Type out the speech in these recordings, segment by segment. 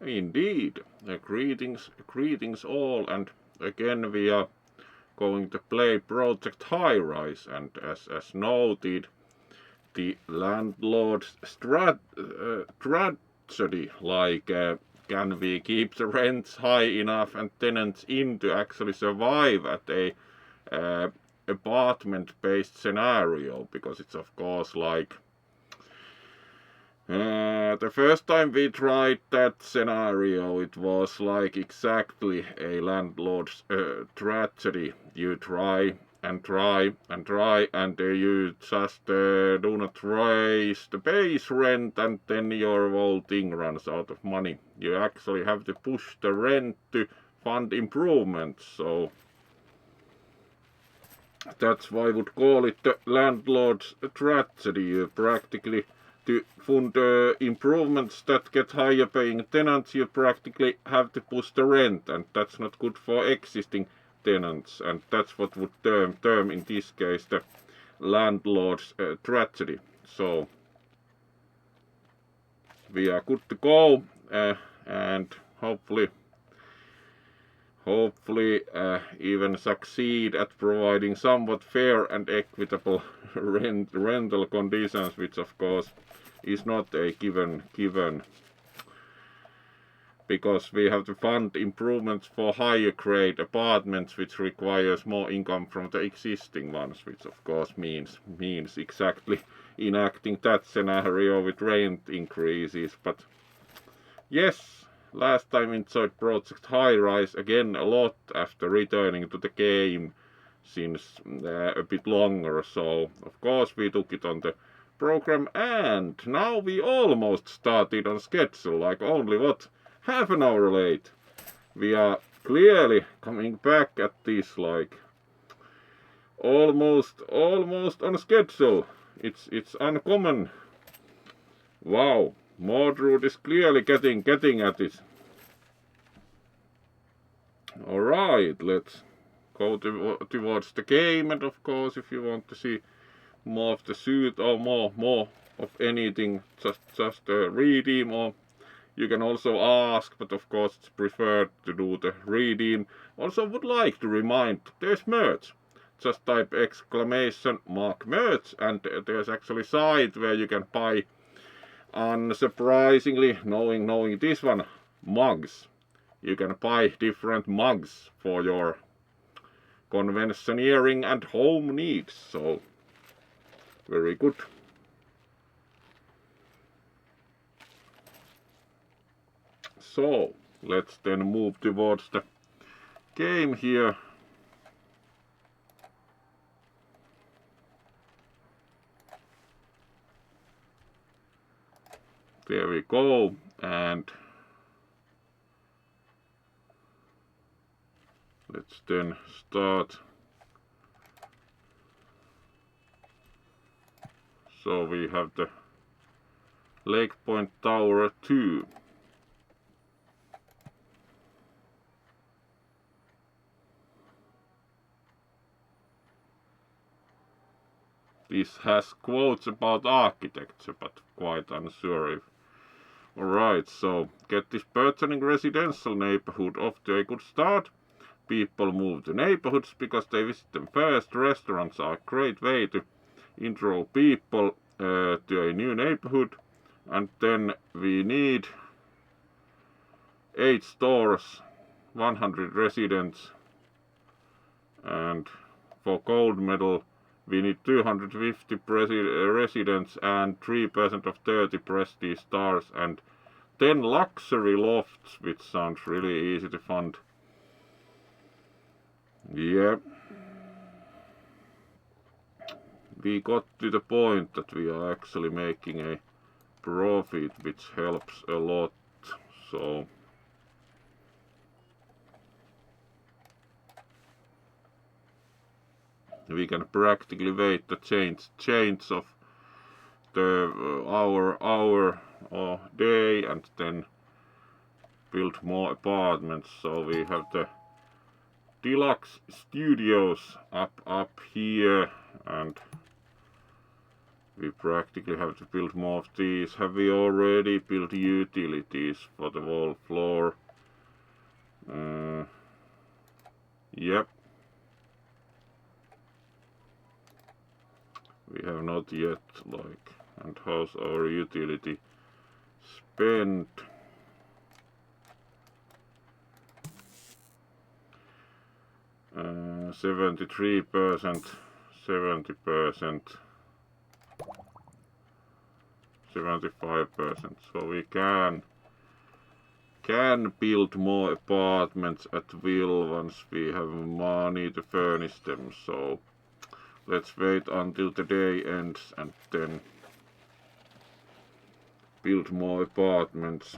Indeed. Greetings all, and again we are going to play Project Highrise, and as noted, the landlord's tragedy, like can we keep the rents high enough and tenants in to actually survive at a apartment-based scenario, because it's of course like the first time we tried that scenario, it was like exactly a landlord's tragedy. You try and try and try, and you just do not raise the base rent, and then your whole thing runs out of money. You actually have to push the rent to fund improvements, so that's why I would call it the landlord's tragedy. You practically, to fund improvements that get higher paying tenants, you practically have to push the rent, and that's not good for existing tenants, and that's what would term in this case the landlord's tragedy. So we are good to go, and hopefully even succeed at providing somewhat fair and equitable rental conditions, which of course is not a given, because we have to fund improvements for higher grade apartments, which requires more income from the existing ones, which of course means exactly enacting that scenario with rent increases. But yes, last time enjoyed Project Highrise again a lot after returning to the game since a bit longer, so of course we took it on the program, and now we almost started on schedule, like only what, half an hour late. We are clearly coming back at this like almost on schedule. It's uncommon. Wow, Mordrude is clearly getting at it. Alright, let's go towards the game, and of course if you want to see more of the suit or more of anything, just redeem, or you can also ask, but of course it's preferred to do the redeem. Also would like to remind, there's merch. Just type exclamation mark merch, and there's actually a site where you can buy, unsurprisingly, knowing this one, mugs. You can buy different mugs for your conventioneering and home needs, so very good. So let's then move towards the game here. There we go, and let's then start. So we have the Lake Point Tower 2. This has quotes about architecture, but quite unsure if. Alright, so get this burgeoning residential neighborhood off to a good start. People move to neighborhoods because they visit them first. Restaurants are a great way to intro people to a new neighborhood. And then we need 8 stores, 100 residents, and for gold medal we need 250 residents and 3% of 30 prestige stars and 10 luxury lofts, which sounds really easy to fund. Yeah. We got to the point that we are actually making a profit, which helps a lot, so we can practically wait the change of the hour or day, and then build more apartments. So we have the deluxe studios up here, and We practically have to build more of these. Have we already built utilities for the wall floor? Yep. We have not yet, like, and how's our utility spent? Uh, 73%, 70%, 75%. So we can build more apartments at will once we have money to furnish them. So let's wait until the day ends and then build more apartments.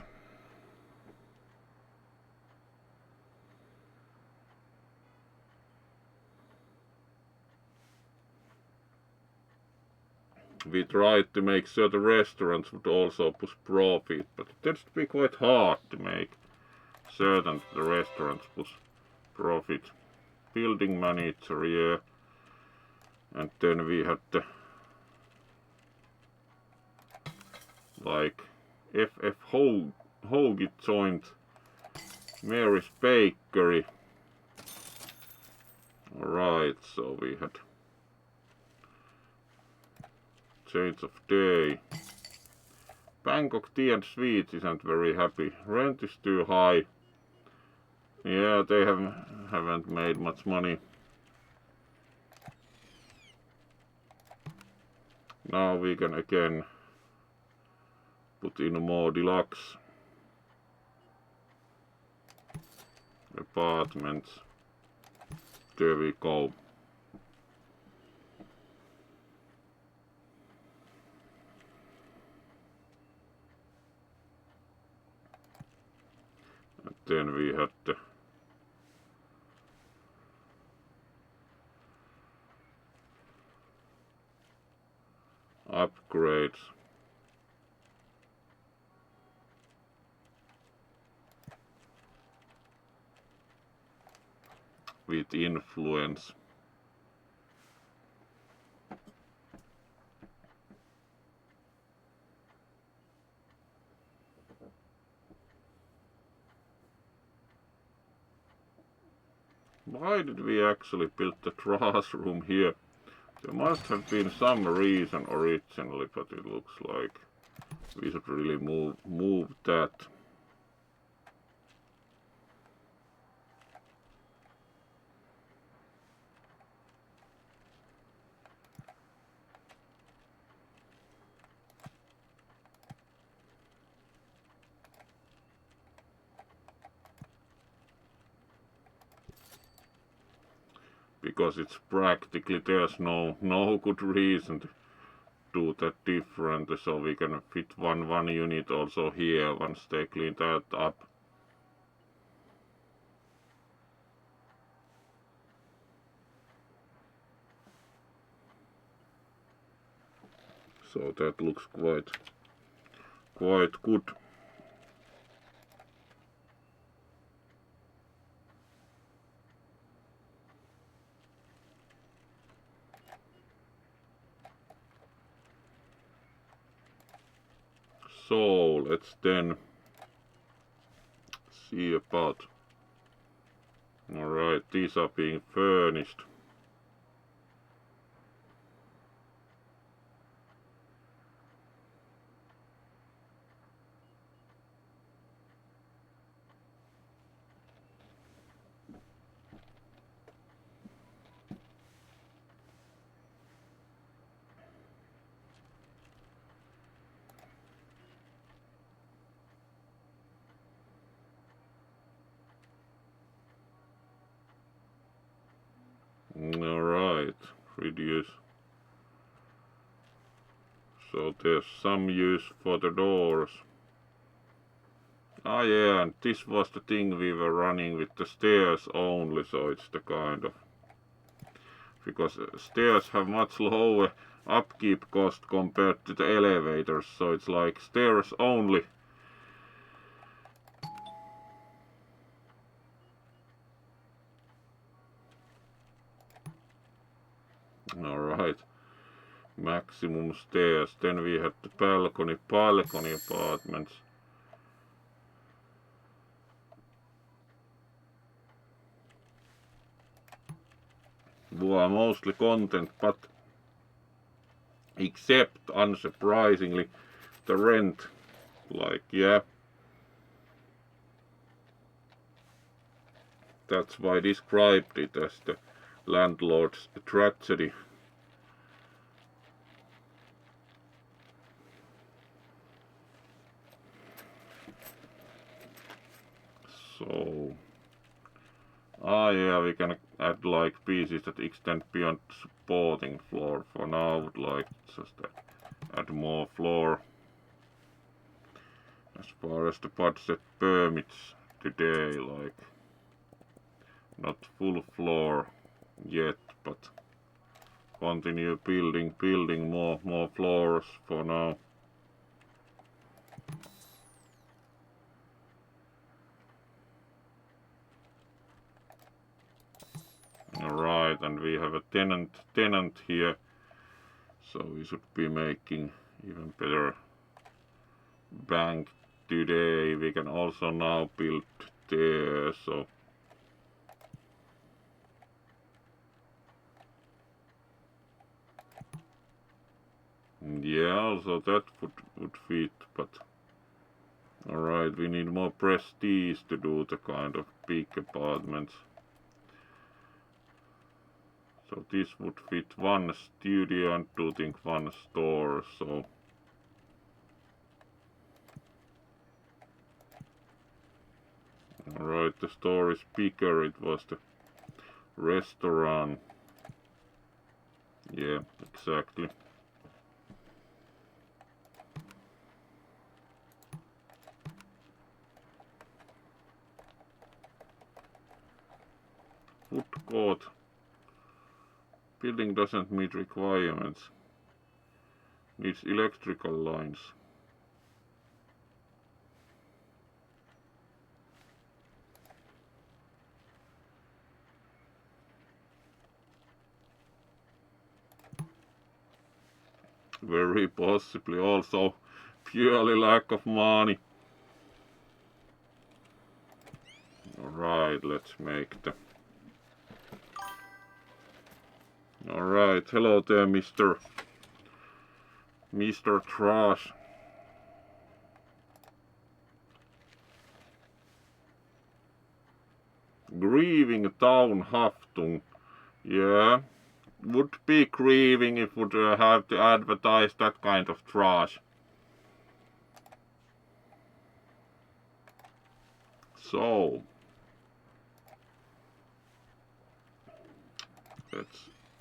We tried to make sure the restaurants would also push profit, but it tends to be quite hard to make certain the restaurants push profit. Building manager, yeah. And then we had the like FF Hoagie joined Mary's Bakery. Alright, so we had change of day. Bangkok Tea and Sweets isn't very happy. Rent is too high. Yeah, they haven't made much money. Now we can again put in more deluxe apartments. There we go. And then we had the upgrades. With influence. Why did we actually build the trash room here? There must have been some reason originally, but it looks like we should really move that. Because it's practically there's no good reason to do that differently, so we can fit one unit also here once they clean that up. So that looks quite good. So let's then see about. Alright, these are being furnished. Alright, reduce. So there's some use for the doors. Ah yeah, and this was the thing we were running with the stairs only, so it's the kind of... Because stairs have much lower upkeep cost compared to the elevators, so it's like stairs only. Alright. maximum stairs. Then we had the balcony apartments. Were mostly content, but except unsurprisingly the rent, like, yeah, that's why I described it as the landlord's tragedy. So, yeah, we can add like pieces that extend beyond supporting floor. For now, I would like just add more floor. As far as the budget permits today, like, not full floor yet, but continue building more floors for now. Alright, and we have a tenant here, so we should be making even better bank today. We can also now build there, so yeah, also that would fit, but alright, we need more prestige to do the kind of big apartments. So this would fit one studio and I think one store, so alright, the store is bigger, it was the restaurant. Yeah, exactly. Food court. Building doesn't meet requirements. Needs electrical lines. Very possibly also purely lack of money. Alright, let's make the... Alright, hello there, Mr. Trash. Grieving town Haftung. Yeah, would be grieving if would have to advertise that kind of trash. So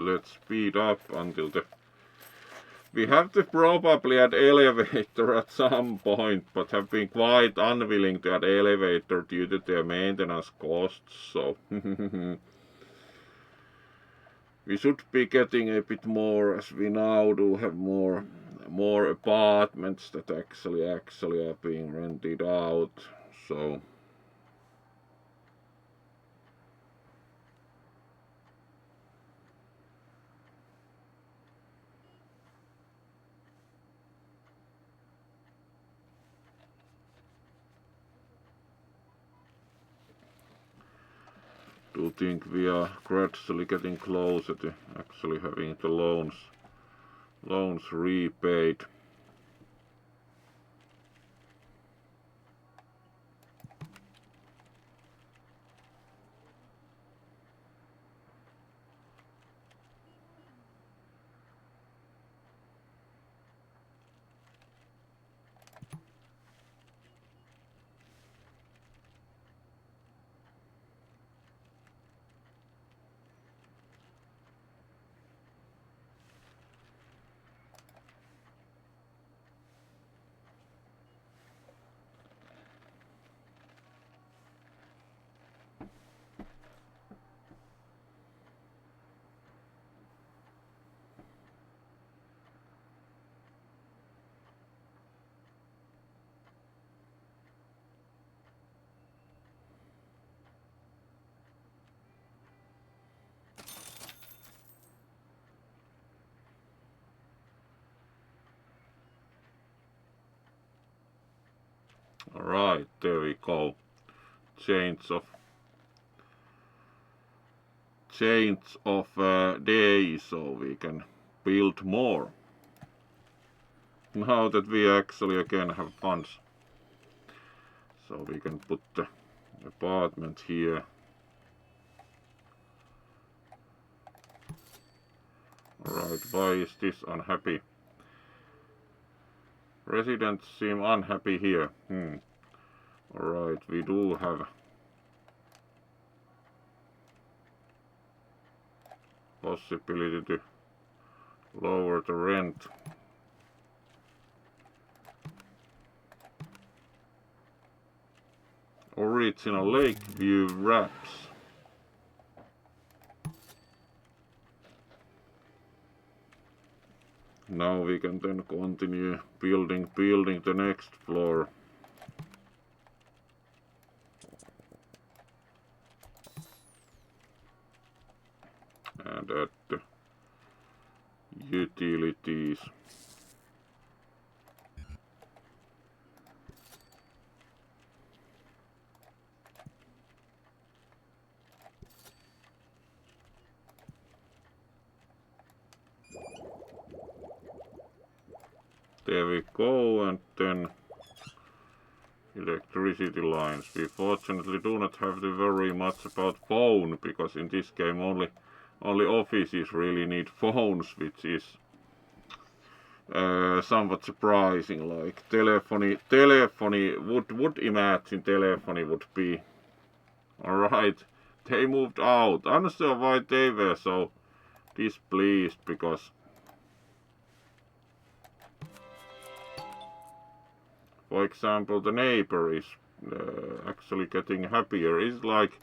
let's speed up until the... We have to probably add elevator at some point, but have been quite unwilling to add elevator due to their maintenance costs, so we should be getting a bit more, as we now do have more apartments that actually are being rented out, so do think we are gradually getting closer to actually having the loans repaid. Alright, there we go. Change of day, so we can build more. Now that we actually again have funds, so we can put the apartment here. Alright, why is this unhappy? Residents seem unhappy here. Alright, we do have possibility to lower the rent. Original lake view wraps. Now we can then continue building the next floor. And add the utilities. There we go, and then electricity lines. We fortunately do not have to worry much about phone, because in this game only offices really need phones, which is somewhat surprising. Like telephony would imagine telephony would be alright. They moved out. I'm not sure why they were so displeased, because for example, the neighbor is actually getting happier. It's like,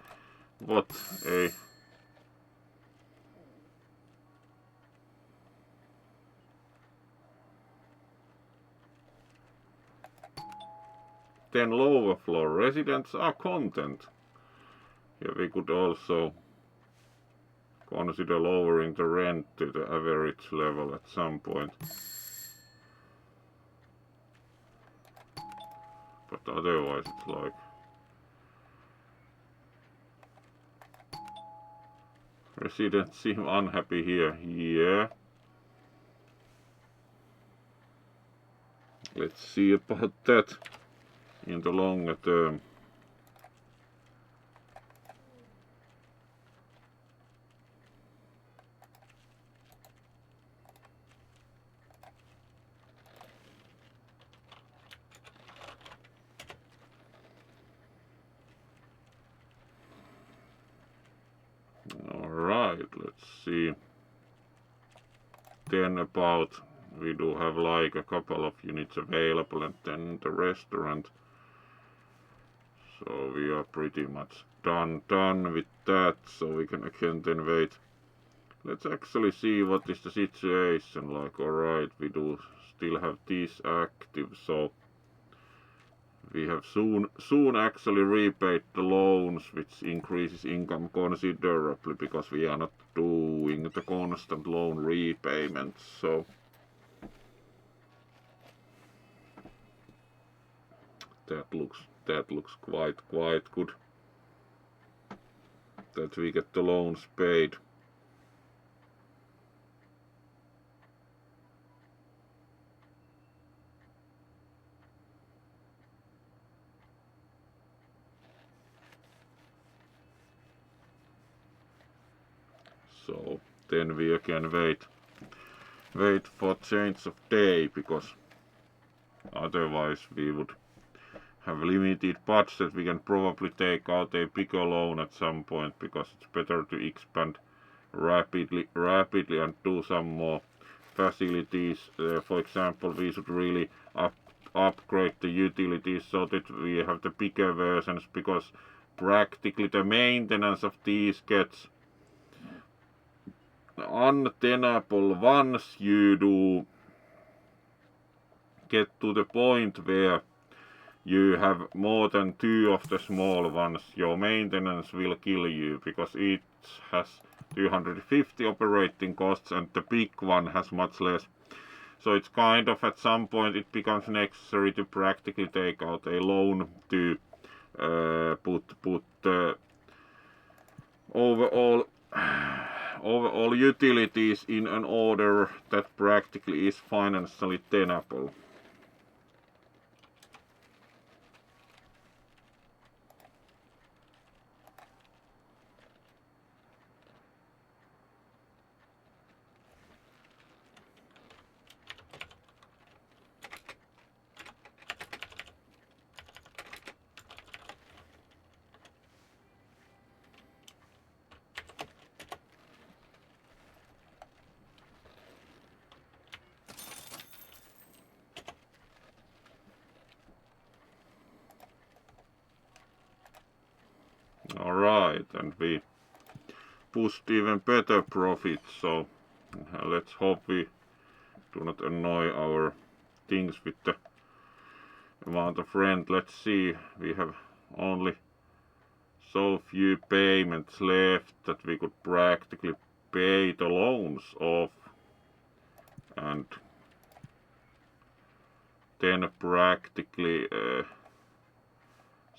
what a... Then lower floor residents are content. Here we could also consider lowering the rent to the average level at some point. But otherwise it's like... Residents seem unhappy here. Yeah. Let's see about that in the longer term. Alright, let's see. Then about, we do have like a couple of units available, and then the restaurant. So we are pretty much done with that, so we can again then wait. Let's actually see what is the situation like. Alright, we do still have these active, so we have soon actually repaid the loans, which increases income considerably, because we are not doing the constant loan repayments. So that looks quite good, that we get the loans paid. So then we again wait for change of day, because otherwise we would have limited budget. We can probably take out a bigger loan at some point, because it's better to expand rapidly and do some more facilities. For example, we should really upgrade the utilities so that we have the bigger versions, because practically the maintenance of these gets untenable once you do get to the point where you have more than 2 of the small ones. Your maintenance will kill you, because each has 250 operating costs and the big one has much less. So it's kind of at some point it becomes necessary to practically take out a loan to put overall overall utilities in an order that practically is financially tenable. Alright, and we pushed even better profits, so let's hope we do not annoy our things with the amount of rent. Let's see, we have only so few payments left that we could practically pay the loans off and then practically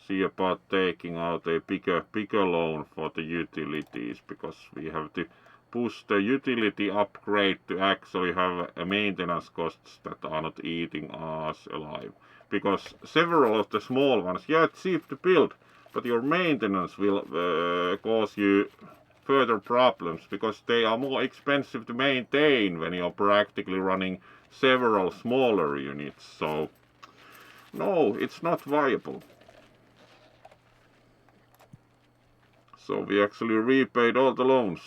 see about taking out a bigger loan for the utilities, because we have to push the utility upgrade to actually have a maintenance costs that are not eating us alive. Because several of the small ones, yeah, it's cheap to build, but your maintenance will cause you further problems, because they are more expensive to maintain when you're practically running several smaller units. So no, it's not viable. So we actually repaid all the loans.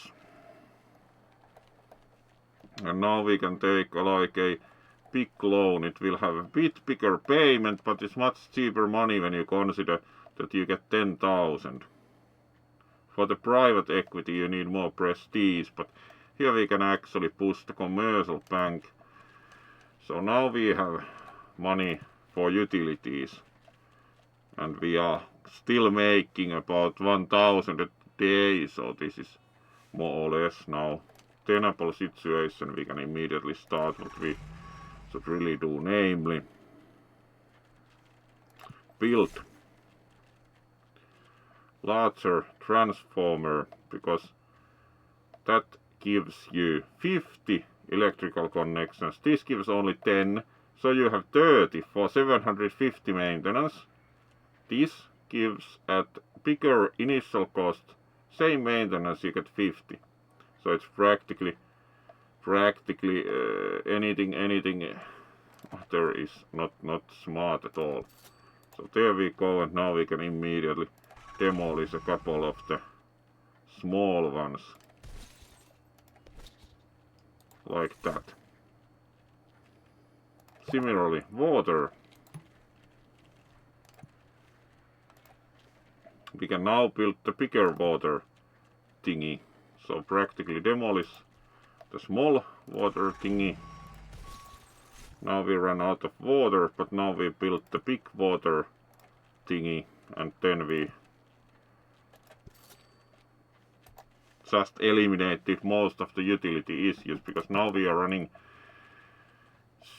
And now we can take like a big loan. It will have a bit bigger payment, but it's much cheaper money when you consider that you get 10,000. For the private equity you need more prestige, but here we can actually push the commercial bank. So now we have money for utilities. And we are still making about 1,000 a day, so this is more or less now tenable situation. We can immediately start what we should really do, namely build larger transformer, because that gives you 50 electrical connections. This gives only 10, so you have 30 for 750 maintenance. This gives at bigger initial cost, same maintenance, you get 50. So it's practically anything there is not smart at all. So there we go, and now we can immediately demolish a couple of the small ones. Like that. Similarly, water. We can now build the bigger water thingy. So practically demolish the small water thingy. Now we run out of water, but now we build the big water thingy, and then we just eliminated most of the utility issues, because now we are running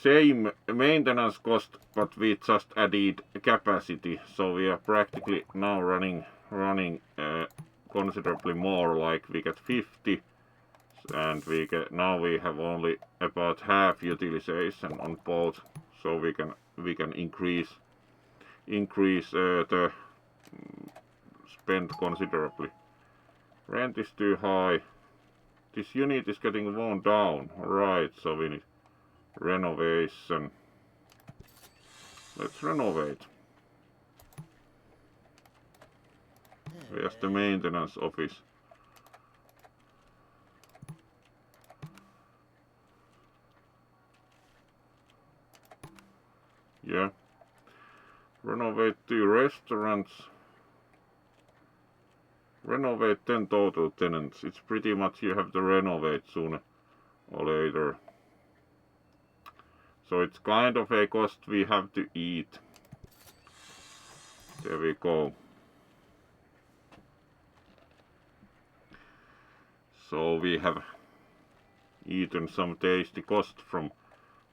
same maintenance cost, but we just added capacity, so we are practically now running considerably more, like we get 50, and now we have only about half utilization on both, so we can increase the spend considerably. Rent is too high. This unit is getting worn down. Alright, so we need renovation. Let's renovate. Where's the maintenance office? Yeah. Renovate 2 restaurants. Renovate 10 total tenants. It's pretty much you have to renovate sooner or later. So it's kind of a cost we have to eat. There we go. So we have eaten some tasty cost from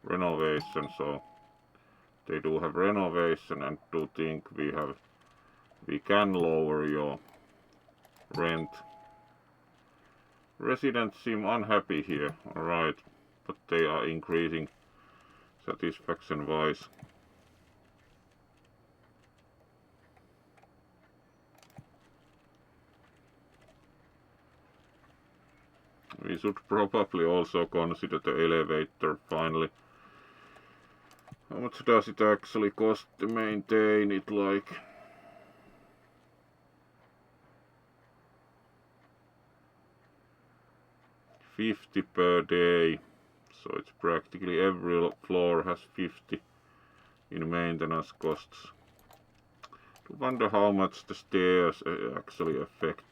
renovation, so they do have renovation and do think we can lower your rent. Residents seem unhappy here, alright, but they are increasing satisfaction wise. We should probably also consider the elevator finally. How much does it actually cost to maintain it? Like $50 per day, so it's practically every floor has 50 in maintenance costs. I wonder how much the stairs actually affect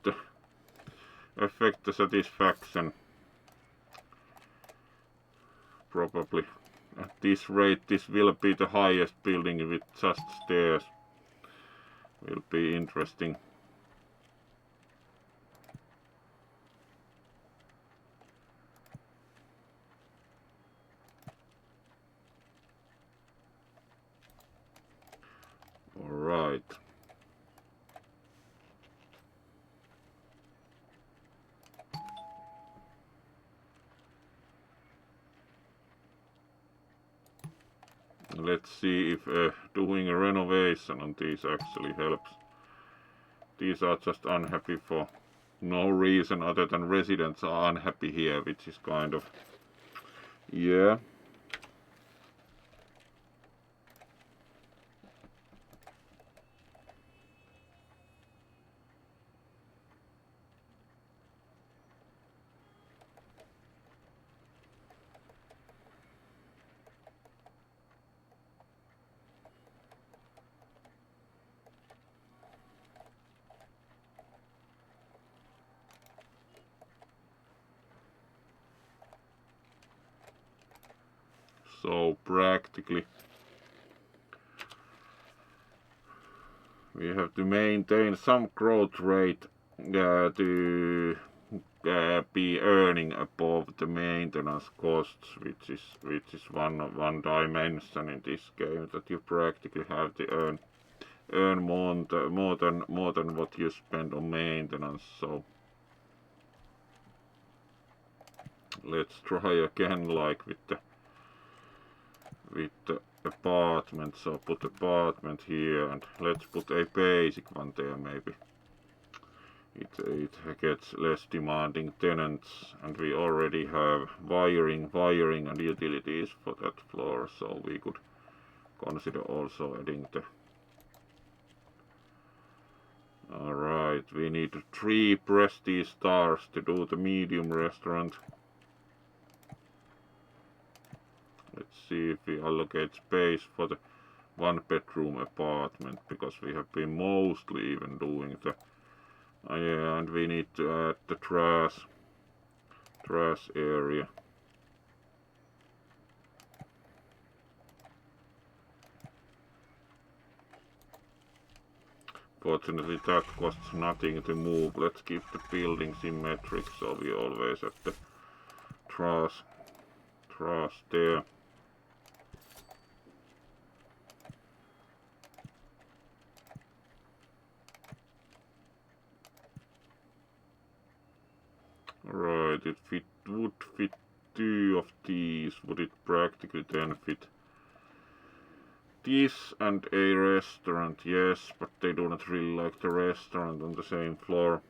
the satisfaction. Probably at this rate this will be the highest building with just stairs. Will be interesting. Alright. Let's see if doing a renovation on these actually helps. These are just unhappy for no reason other than residents are unhappy here, which is kind of, yeah. So practically we have to maintain some growth rate to be earning above the maintenance costs, which is one dimension in this game, that you practically have to earn more than what you spend on maintenance. So let's try again, like with the apartment. So put apartment here and let's put a basic one there. Maybe it gets less demanding tenants, and we already have wiring and utilities for that floor, so we could consider also adding the. Alright, we need 3 prestige stars to do the medium restaurant. Let's see if we allocate space for the 1-bedroom apartment, because we have been mostly even doing the yeah, and we need to add the trash area. Fortunately that costs nothing to move. Let's keep the building symmetric, so we always have the trash there. Right, would fit 2 of these. Would it practically then fit this and a restaurant? Yes, but they do not really like the restaurant on the same floor.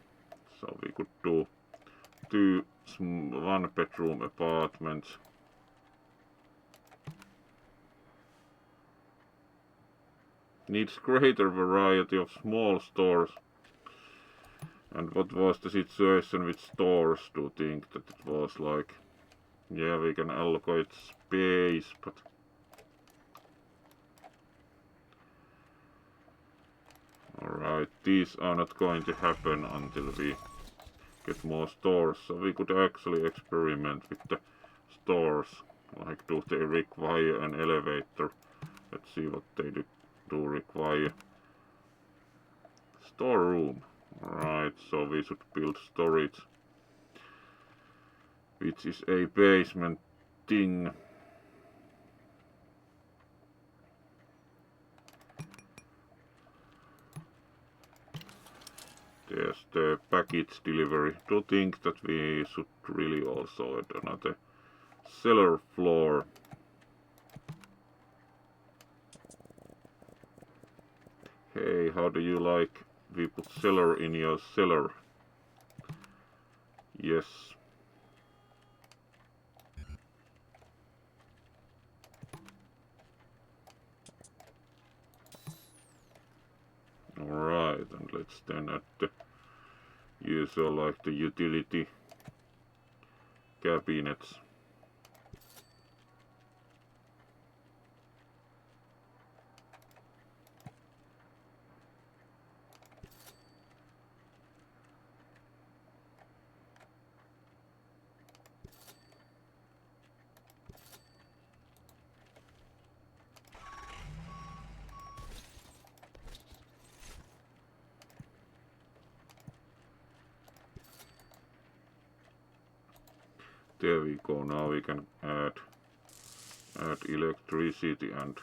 So we could do 2 1-bedroom apartments. Needs greater variety of small stores. And what was the situation with stores? Do you think that it was like, yeah, we can allocate space, but alright, these are not going to happen until we get more stores, so we could actually experiment with the stores. Like, do they require an elevator? Let's see what they do require. Storeroom. Right, so we should build storage, which is a basement thing. There's the package delivery. Do think that we should really also add another cellar floor. Hey, how do you like we put cellar in your cellar? Yes. Alright, and let's then add the usual, like the utility cabinets. There we go. Now we can add electricity and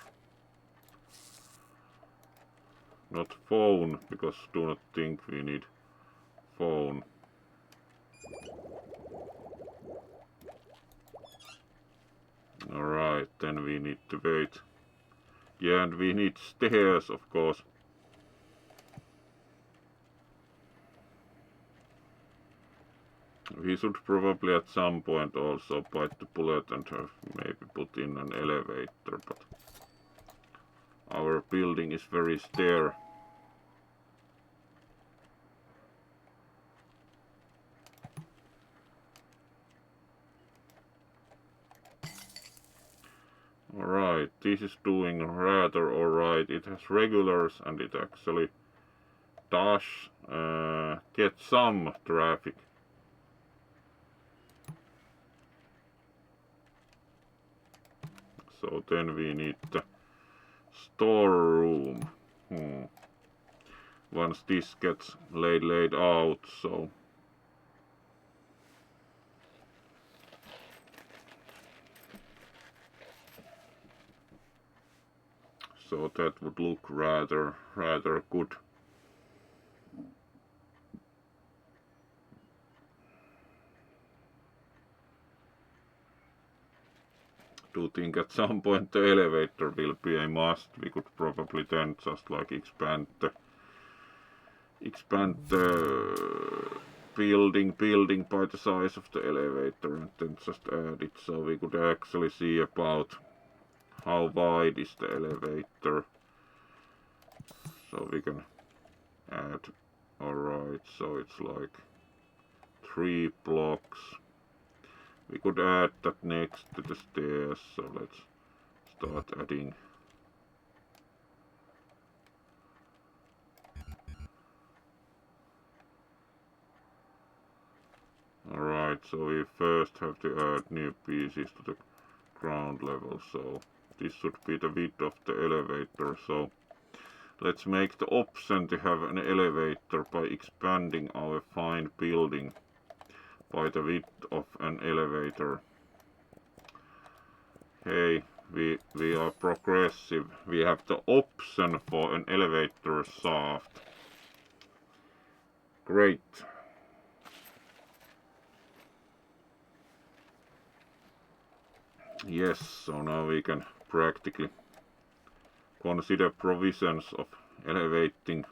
not phone, because do not think we need phone. Alright, then we need to wait. Yeah, and we need stairs, of course. We should probably at some point also bite the bullet and maybe put in an elevator, but our building is very stair. Alright, this is doing rather alright. It has regulars and it actually does get some traffic. So then we need the storeroom. Once this gets laid out, so that would look rather good. Do think at some point the elevator will be a must. We could probably then just like expand the building by the size of the elevator and then just add it, so we could actually see about how wide is the elevator. So we can add, alright, so it's like 3 blocks. We could add that next to the stairs, so let's start adding. Alright, so we first have to add new pieces to the ground level, so this should be the width of the elevator, so let's make the option to have an elevator by expanding our fine building by the width of an elevator. Hey, we are progressive. We have the option for an elevator shaft. Great. Yes, so now we can practically consider provisions of elevating.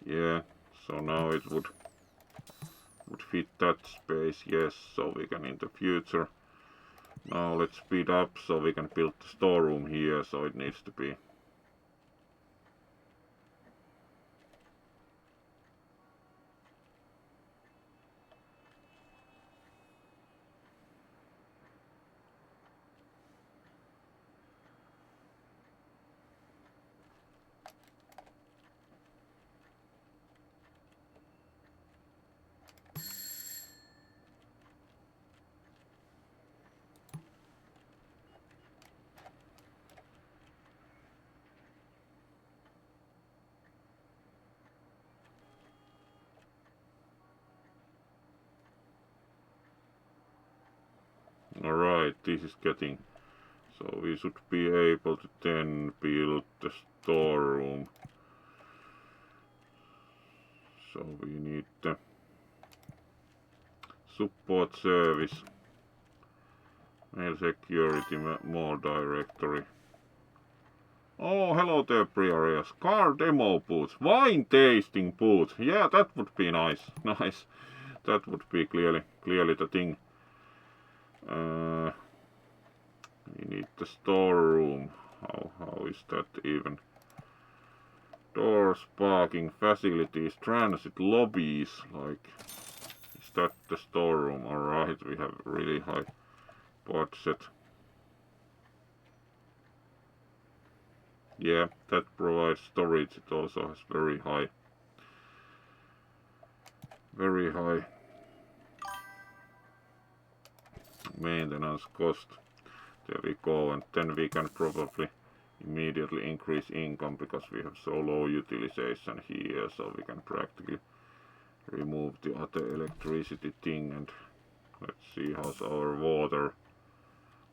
Yeah, so now it would fit that space, yes, so we can in the future. Now let's speed up so we can build the storeroom here, so it needs to be. Alright, this is getting, so we should be able to then build the storeroom. So we need the support service, mail security, more directory. Oh, hello there, Priorias. Car demo booth, wine tasting booth. Yeah, that would be nice. Nice. That would be clearly the thing. We need the storeroom. How is that even? Doors, parking, facilities, transit, lobbies. Like, is that the storeroom? Alright, we have really high budget. Yeah, that provides storage. It also has very high maintenance cost. There we go, and then we can probably immediately increase income because we have so low utilization here, so we can practically remove the other electricity thing. And let's see how's our water.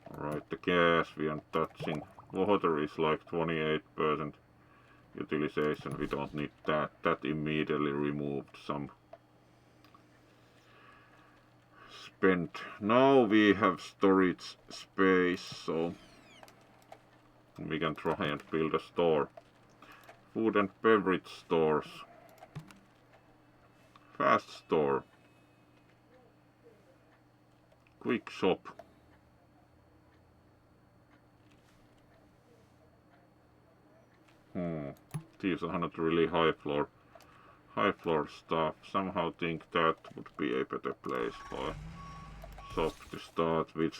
Alright, the gas we are touching. Water is like 28% utilization. We don't need that. That immediately removed some spent. Now we have storage space, so we can try and build a store. Food and beverage stores. Fast store. Quick shop. These are not really high floor stuff. Somehow think that would be a better place for a shop to start with.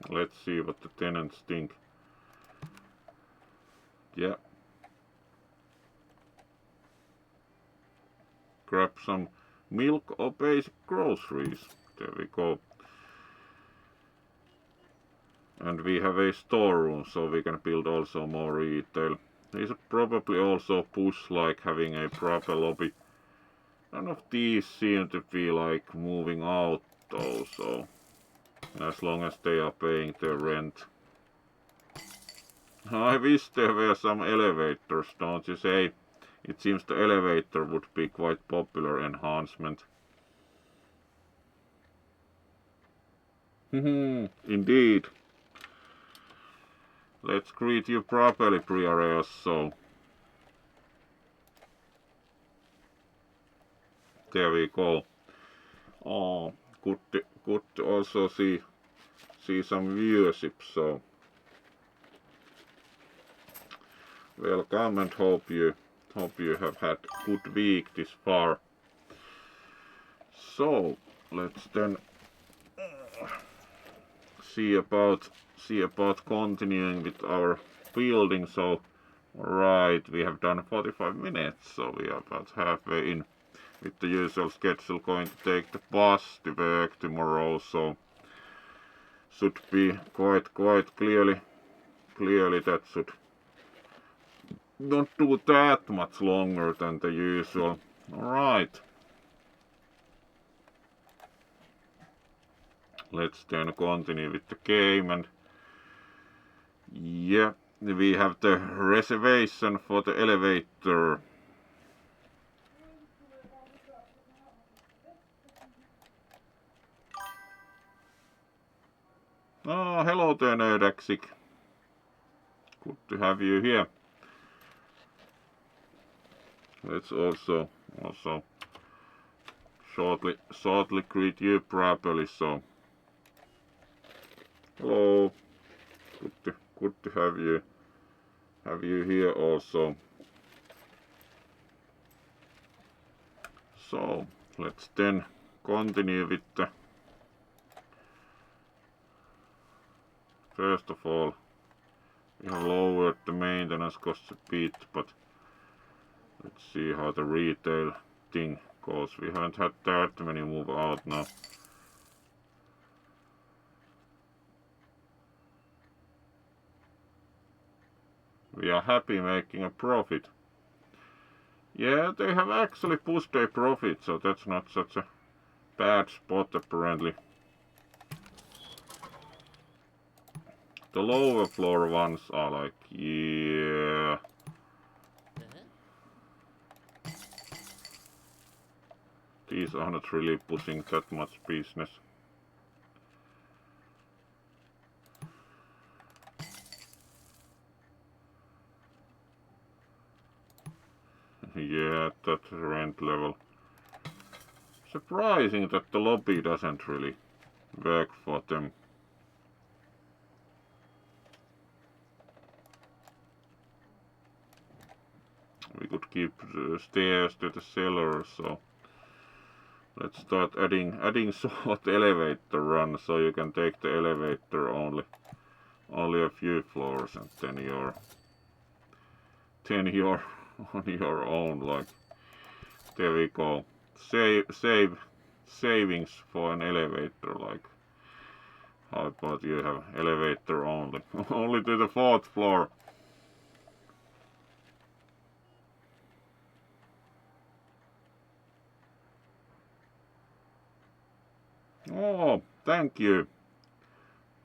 Let's see what the tenants think. Yeah. Grab some milk or basic groceries. There we go. And we have a storeroom, so we can build also more retail. These are probably also push like having a proper lobby. None of these seem to be like moving out though, so as long as they are paying their rent. I wish there were some elevators, don't you say? It seems the elevator would be quite popular enhancement. Indeed. Let's greet you properly, Priorias, so there we go. Oh, good to also see some viewership, so welcome and hope you have had good week this far. So let's then see about continuing with our building. So right, we have done 45 minutes, so we are about halfway in with the usual schedule. Going to take the bus to work tomorrow, so should be quite clearly that should not do that much longer than the usual. Alright. Let's then continue with the game, and yeah, we have the reservation for the elevator. Oh, hello there, Nerdaxic. Good to have you here. Let's also shortly greet you properly. So, hello. Good to have you here also. So let's then continue with the. First of all, we have lowered the maintenance costs a bit, but let's see how the retail thing goes. We haven't had that many move out now. We are happy making a profit. Yeah, they have actually pushed a profit, so that's not such a bad spot apparently. The lower floor ones are like, yeah. These are not really pushing that much business. Yeah, that rent level. Surprising that the lobby doesn't really work for them. We could keep the stairs to the cellar, so let's start adding short elevator run, so you can take the elevator only a few floors, and then you're on your own. Like, there we go. Savings for an elevator. Like, how about you have elevator only only to the 4th floor? Oh, thank you.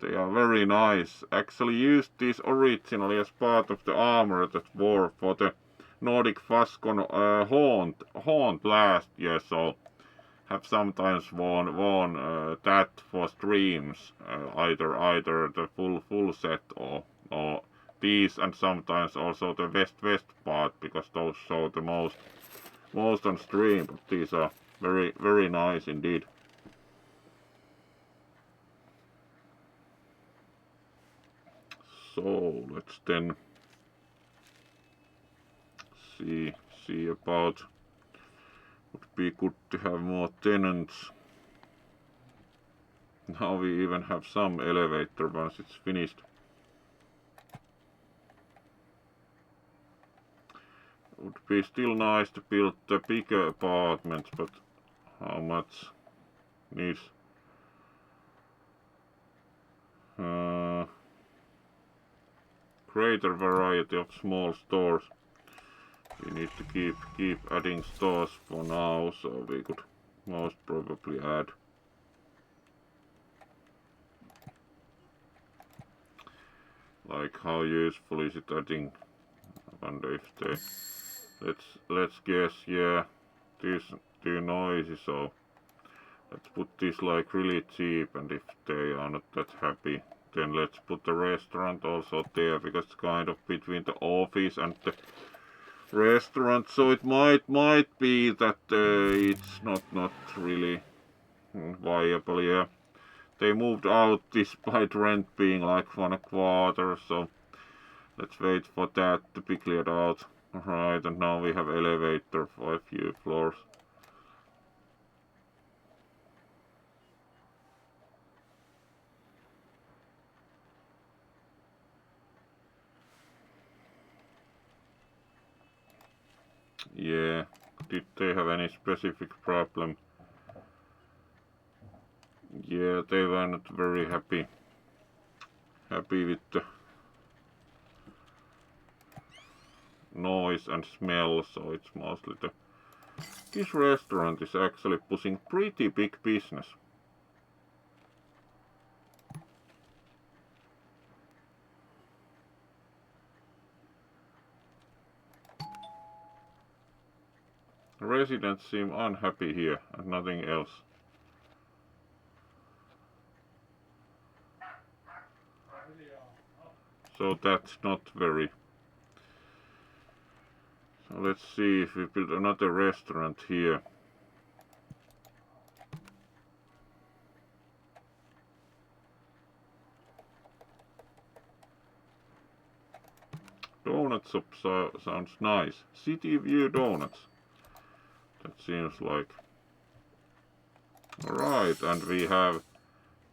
They are very nice. Actually used these originally as part of the armor that wore for the Nordic Fascon haunt last year, so have sometimes worn that for streams, either the full set or these, and sometimes also the west part, because those show the most on stream. But these are very nice indeed. So let's then see about. Would be good to have more tenants. Now we even have some elevator once it's finished. Would be still nice to build the bigger apartments, but how much needs greater variety of small stores. We need to keep adding stores for now, so we could most probably add. Like, how useful is it adding? I wonder if they. Let's guess. Yeah, this too noisy, so let's put this like really cheap. And if they are not that happy, then let's put the restaurant also there, because it's kind of between the office and the restaurant, so it might be that it's not really viable. Yeah, they moved out despite rent being like 1/4, so let's wait for that to be cleared out. Right, and now we have elevator for a few floors. Yeah, did they have any specific problem? Yeah, they were not very happy with the noise and smell, so it's mostly the. This restaurant is actually pushing pretty big business. Residents seem unhappy here and nothing else. So that's not very. So let's see if we build another restaurant here. Donut shop sounds nice. City View Donuts. That seems like. Alright, and we have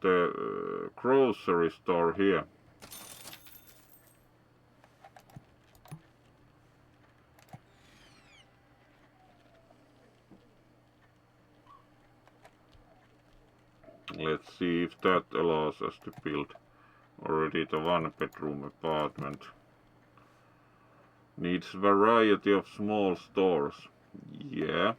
the grocery store here. Let's see if that allows us to build already the 1-bedroom apartment. Needs variety of small stores. Yeah.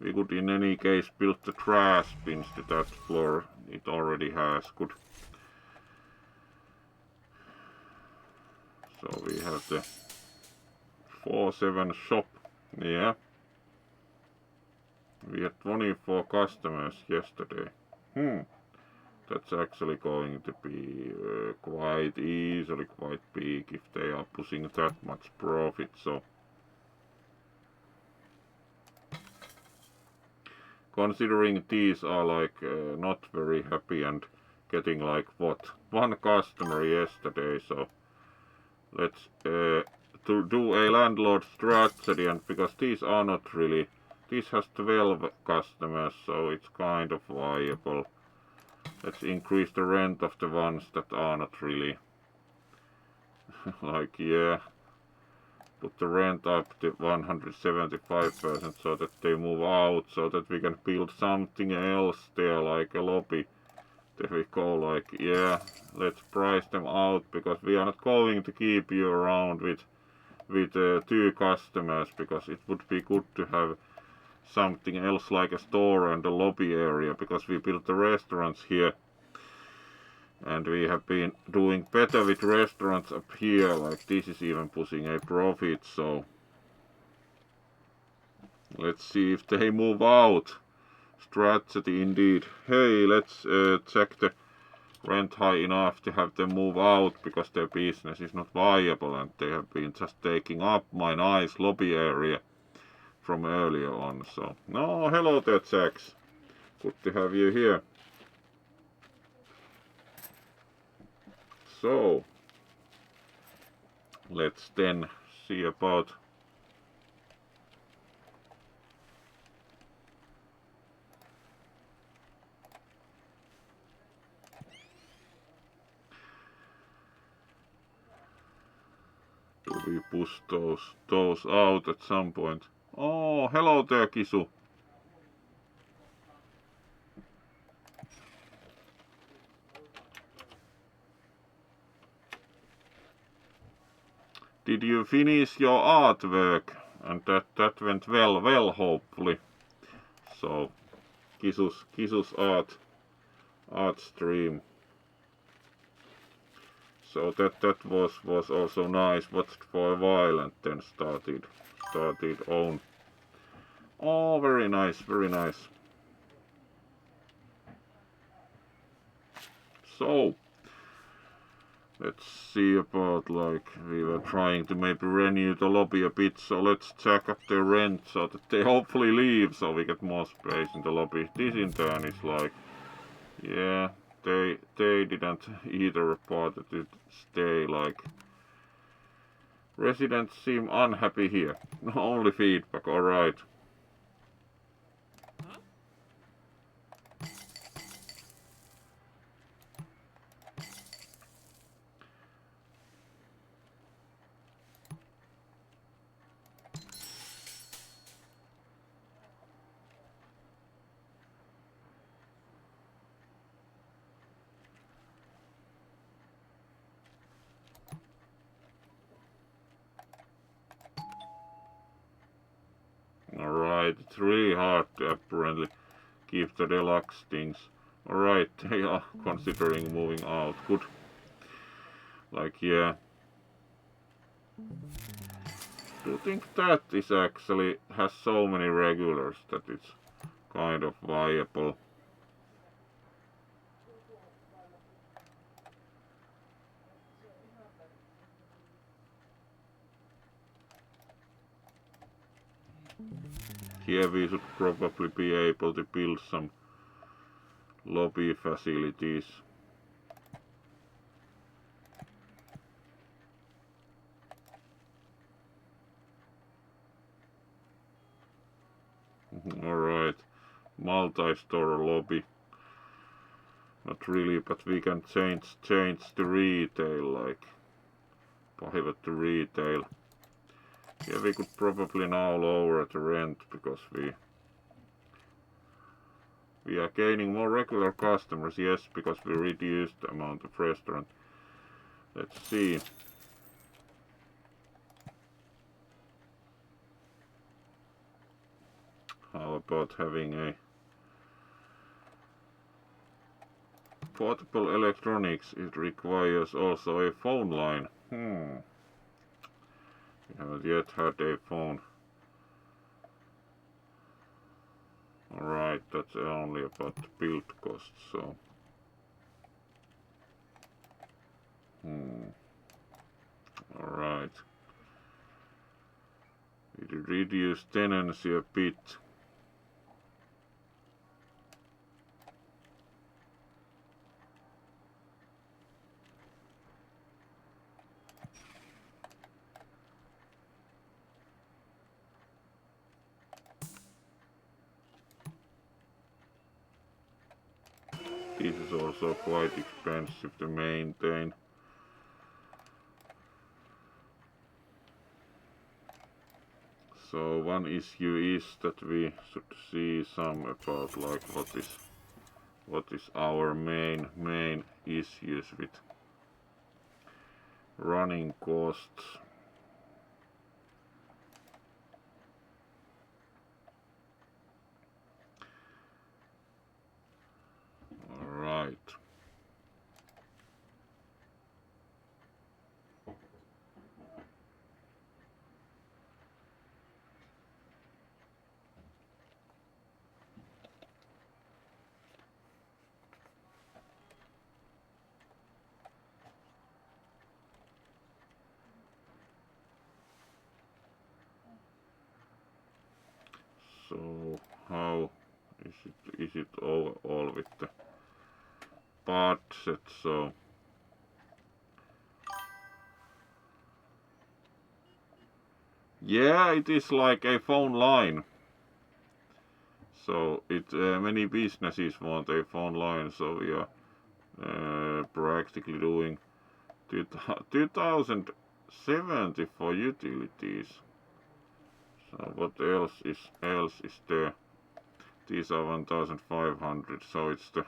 We could in any case build the trash bins to that floor. It already has. Good. So we have the 4-7 shop. Yeah. We had 24 customers yesterday. That's actually going to be quite easily quite big if they are pushing that much profit. So considering these are like not very happy and getting like what, one customer yesterday, so let's to do a landlord strategy, and because these are not really, this has 12 customers, so it's kind of viable. Let's increase the rent of the ones that are not really like, yeah, put the rent up to 175% so that they move out, so that we can build something else there, like a lobby. There we go, like, yeah, let's price them out, because we are not going to keep you around with 2 customers, because it would be good to have something else like a store and a lobby area, because we built the restaurants here and we have been doing better with restaurants up here. Like, this is even pushing a profit, so let's see if they move out. Strategy indeed. Hey, let's check the rent high enough to have them move out, because their business is not viable and they have been just taking up my nice lobby area from earlier on. So, no, hello there, Jax. Good to have you here. So, let's then see about do we push those out at some point. Oh, hello there, Kisu. Did you finish your artwork? And that went well, hopefully. So, Kisu's art stream. So that was also nice. Watched for a while and then started own. Oh, very nice, very nice. So, let's see about, like, we were trying to maybe renew the lobby a bit, so let's check up their rent so that they hopefully leave, so we get more space in the lobby. This in turn is like, yeah, they didn't either bother to stay. Like, residents seem unhappy here. Only feedback, alright. Alright, it's really hard to apparently keep the deluxe things. Alright, they are considering moving out. Good. Like, yeah. Do you think that is actually has so many regulars that it's kind of viable? Here we should probably be able to build some lobby facilities. Alright, multi-store lobby. Not really, but we can change the retail, like pivot to retail. Yeah, we could probably now lower the rent because we are gaining more regular customers, yes, because we reduced the amount of restaurant. Let's see. How about having a portable electronics? It requires also a phone line. We haven't yet had a phone. Alright, that's only about build costs, so. Alright. We reduce tenancy a bit. This is also quite expensive to maintain. So one issue is that we should see some about like what is our main issues with running costs. All right. So how is it all with the budget? So yeah, it is like a phone line. So it many businesses want a phone line. So we are practically doing 2070 for utilities. So what else is there? These are 1500. So it's the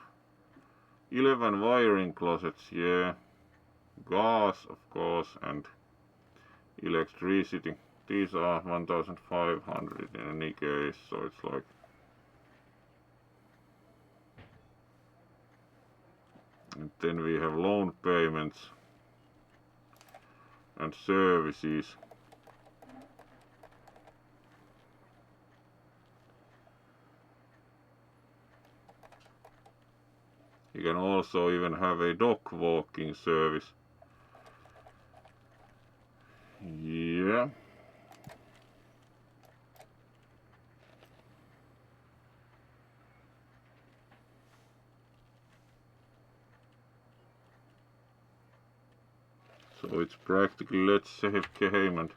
11 wiring closets, yeah. Gas, of course, and electricity. These are 1500 in any case. So it's like. And then we have loan payments and services. You can also even have a dog walking service. Yeah. So it's practically let's save game and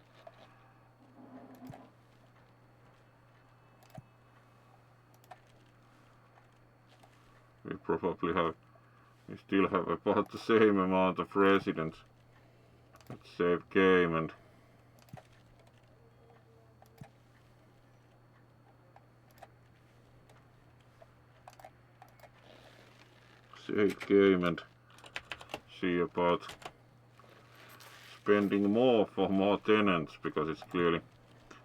we still have about the same amount of residents. Let's save game and see about spending more for more tenants, because it's clearly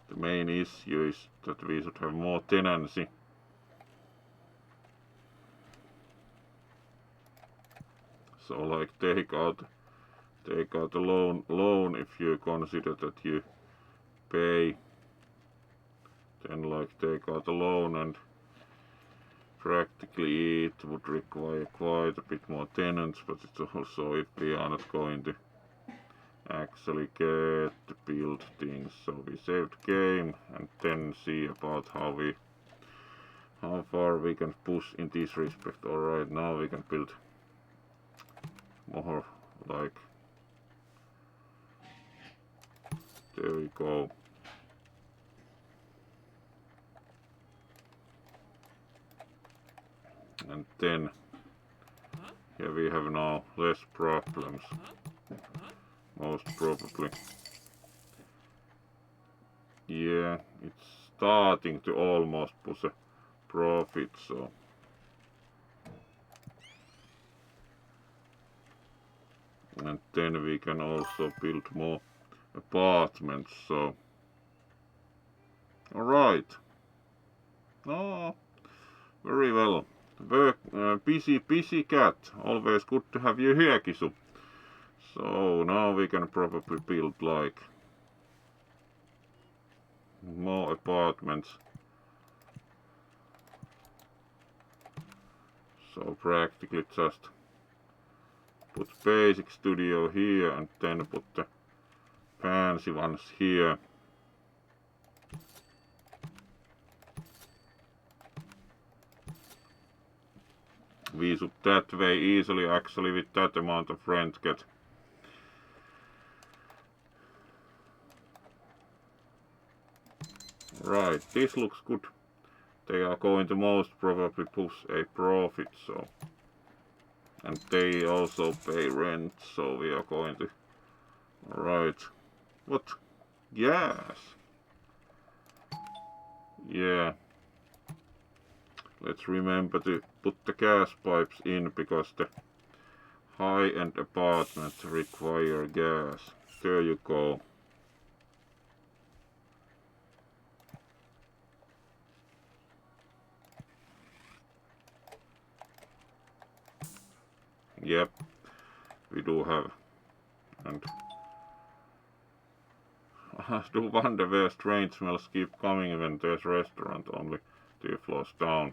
the main issue is that we should have more tenancy. So like take out a loan if you consider that you pay, then like take out a loan, and practically it would require quite a bit more tenants, but it's also if we are not going to actually get to build things. So we saved game and then see about how far we can push in this respect. Alright, now we can build more, like there we go. And then here we have now less problems, most probably. Yeah, it's starting to almost push a profit, so and then we can also build more apartments. So alright. Oh, very well. Work, busy cat. Always good to have you here, Kisu. So now we can probably build like more apartments. So practically just put basic studio here and then put the fancy ones here. We should that way easily actually with that amount of rent get right. This looks good. They are going to most probably push a profit, so and they also pay rent, so we are going to right. What? Yes. Yeah. Let's remember to put the gas pipes in because the high-end apartments require gas. There you go. Yep, we do have. And I do wonder where strange smells keep coming when there's restaurant only 2 floors down.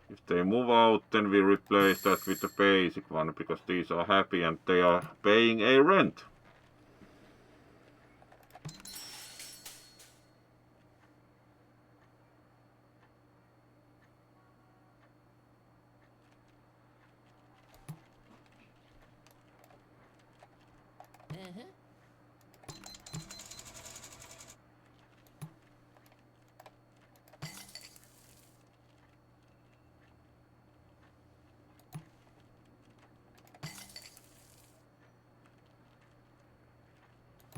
If they move out, then we replace that with the basic one because these are happy and they are paying a rent.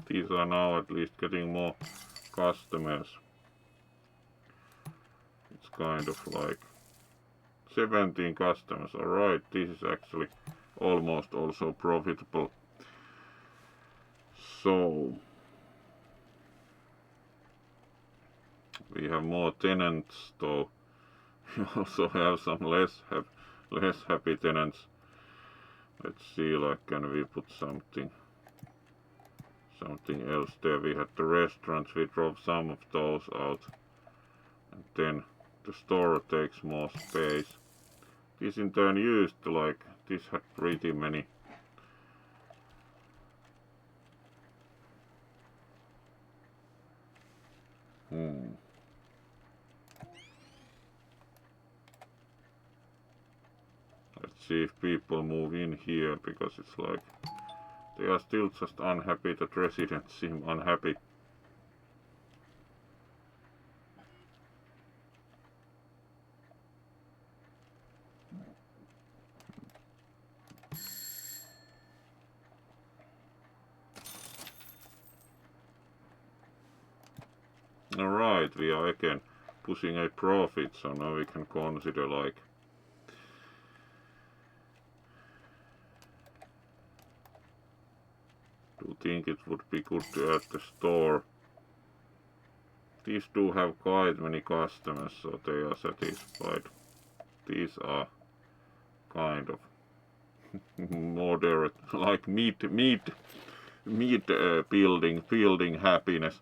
These are now at least getting more customers. It's kind of like 17 customers. Alright, this is actually almost also profitable. So we have more tenants, though we also have some less happy tenants. Let's see, like, can we put something else there? We had the restaurants, we drove some of those out, and then the store takes more space. This in turn used to, like, this had pretty many. Let's see if people move in here, because it's like they are still just unhappy that residents seem unhappy. Alright, we are again pushing a profit, so now we can consider, like, do think it would be good to add the store. These do have quite many customers, so they are satisfied. These are kind of moderate, like mid building happiness.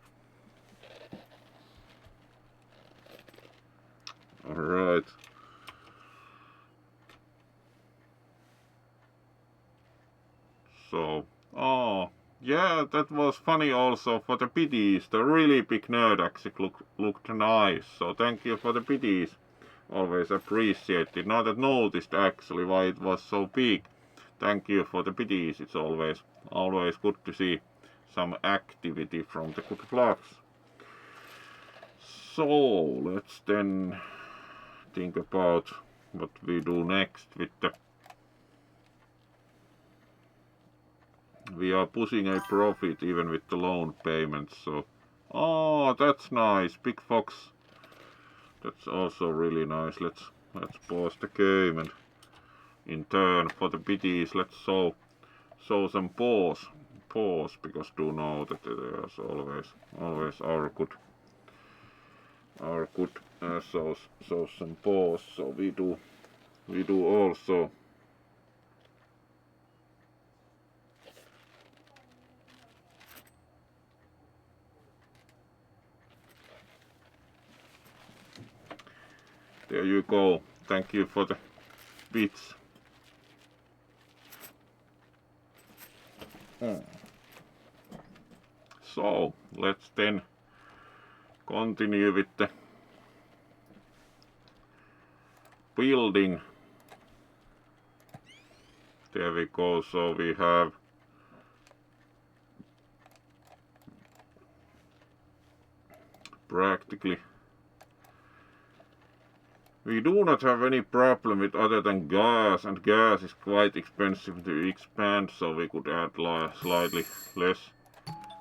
Alright. So, oh, yeah, that was funny also for the biddies. The really big nerd actually looked nice. So thank you for the biddies. Always appreciated. Now that noticed actually why it was so big. Thank you for the biddies. It's always good to see some activity from the good blocks. So let's then think about what we do next with the. We are pushing a profit even with the loan payments, so oh, that's nice. Big Fox, that's also really nice. Let's pause the game, and in turn for the biddies let's show some pause because do know that there's always our good shows some pause, so we do also. There you go. Thank you for the bits. So let's then continue with the building. There we go. So we have practically, we do not have any problem with other than gas, and gas is quite expensive to expand, so we could add slightly less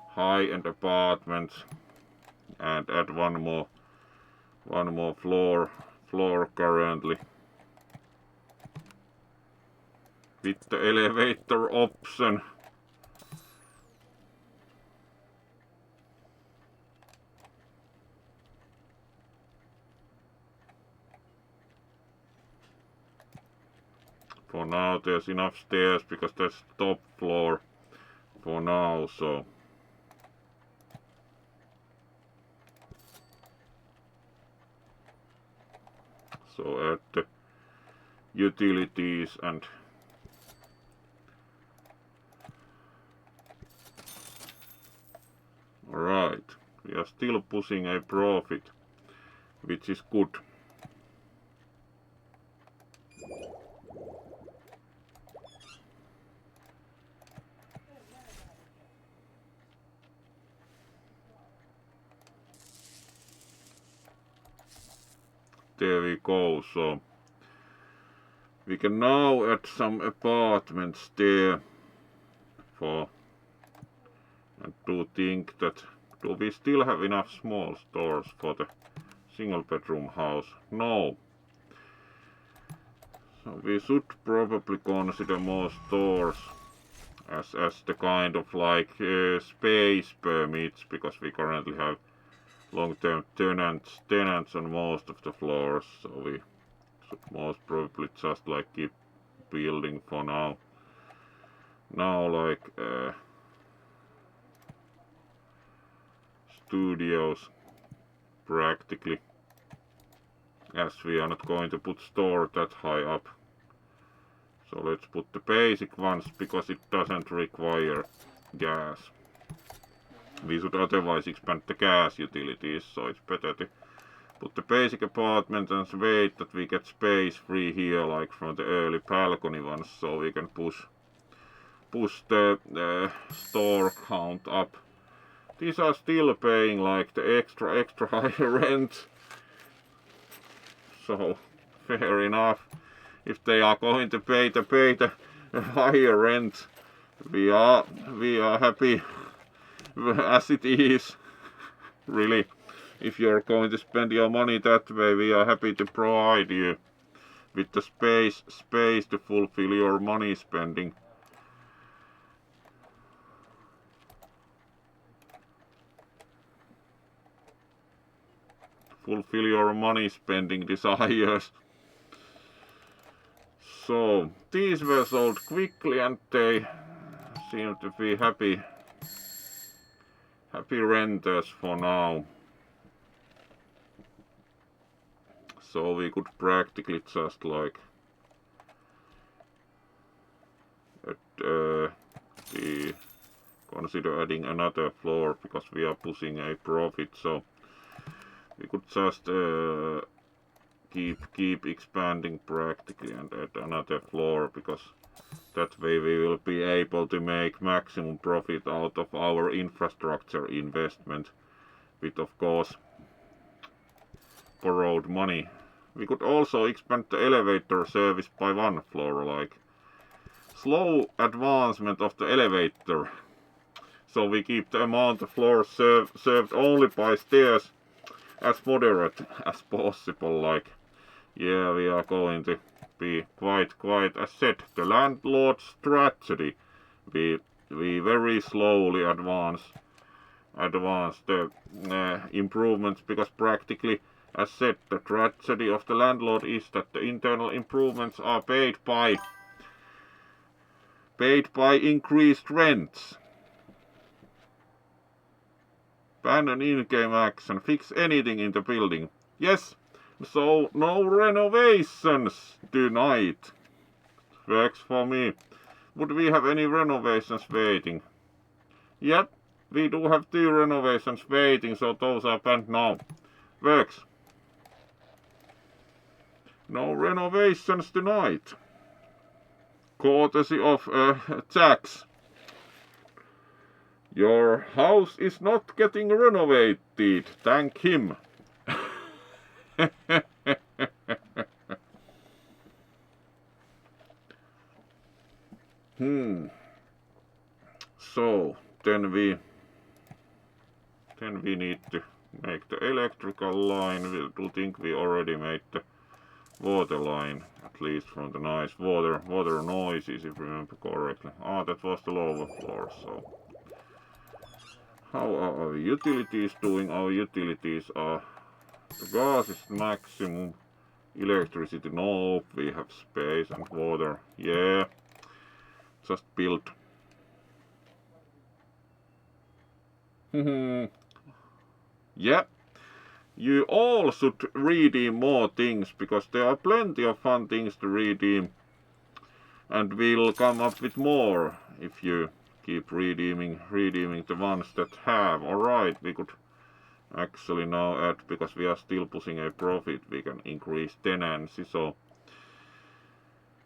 high-end apartments and add one more floor currently with the elevator option. For now there's enough stairs because that's top floor for now, so add the utilities and right, we are still pushing a profit, which is good. There we go, so we can now add some apartments there for, and do think that, do we still have enough small stores for the single bedroom house? No. So we should probably consider more stores as the kind of like space permits, because we currently have long-term tenants on most of the floors, so we should most probably just like keep building for now. Now like studios practically, as we are not going to put store that high up. So let's put the basic ones because it doesn't require gas. We should otherwise expand the gas utilities, so it's better to put the basic apartment and wait that we get space free here, like from the early balcony ones, so we can push the store count up. These are still paying like the extra higher rent, so fair enough. If they are going to pay the higher rent, we are happy as it is. Really, if you're going to spend your money that way, we are happy to provide you with the space to fulfill your money spending. Fulfill your money spending desires. So these were sold quickly and they seem to be happy renters for now. So we could practically just like we consider adding another floor because we are pushing a profit, so we could just keep expanding practically and add another floor, because that way we will be able to make maximum profit out of our infrastructure investment with, of course, borrowed money. We could also expand the elevator service by one floor, like slow advancement of the elevator. So we keep the amount of floors served only by stairs as moderate as possible. Like, yeah, we are going to be quite as said, the landlord strategy. We very slowly advance the improvements, because practically, as said, the tragedy of the landlord is that the internal improvements are paid by increased rents. Ban an in-game action, fix anything in the building. Yes, So no renovations tonight. Works for me. Would we have any renovations waiting? Yep, we do have 2 renovations waiting, so those are banned now. Works. No renovations tonight. Courtesy of Jax. Your house is not getting renovated. Thank him. So then we need to make the electrical line. We do think we already made the water line, at least from the nice water noises, if I remember correctly. Ah, that was the lower floor. So how are our utilities doing? Our utilities are, the gas is maximum, electricity nope, we have space, and water, yeah, just build. Yeah, you all should redeem more things, because there are plenty of fun things to redeem, and we'll come up with more if you keep redeeming the ones that have. Alright, we could actually now add, because we are still pushing a profit, we can increase tenancy. So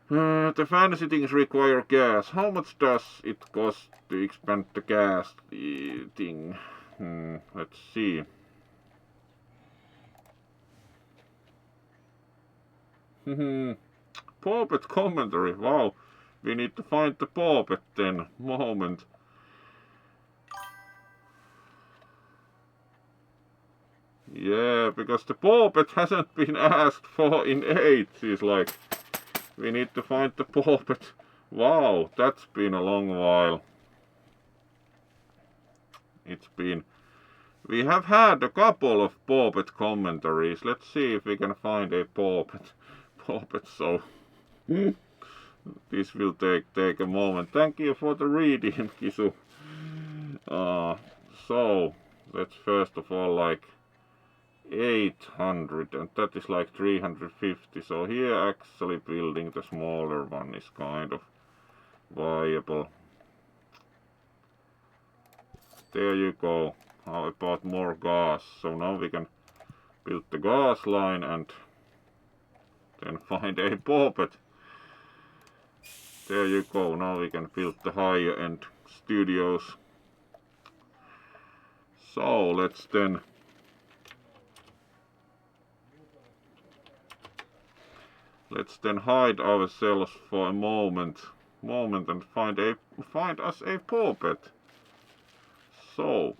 the fancy things require gas. How much does it cost to expand the gas thing? Let's see. Puppet commentary. Wow, we need to find the puppet then. Moment. Yeah, because the puppet hasn't been asked for in ages. Like, we need to find the puppet. Wow, that's been a long while. It's been... We have had a couple of puppet commentaries. Let's see if we can find a puppet. So this will take a moment. Thank you for the reading, Kisu. So let's first of all, like, 800, and that is like 350. So here actually building the smaller one is kind of viable. There you go. How about more gas? So now we can build the gas line and then find a puppet. There you go. Now we can build the higher end studios. So let's then hide ourselves for a moment and find us a puppet. So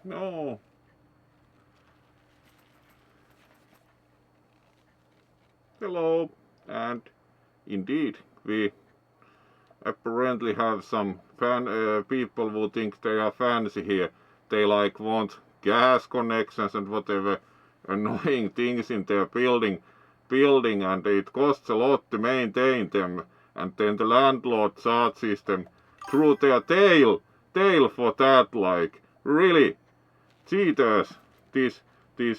No. Hello. And indeed, we apparently have some people who think they are fancy here. They like want gas connections and whatever annoying things in their building, and it costs a lot to maintain them. And then the landlord charges them through their tail for that. Like, really, cheaters. These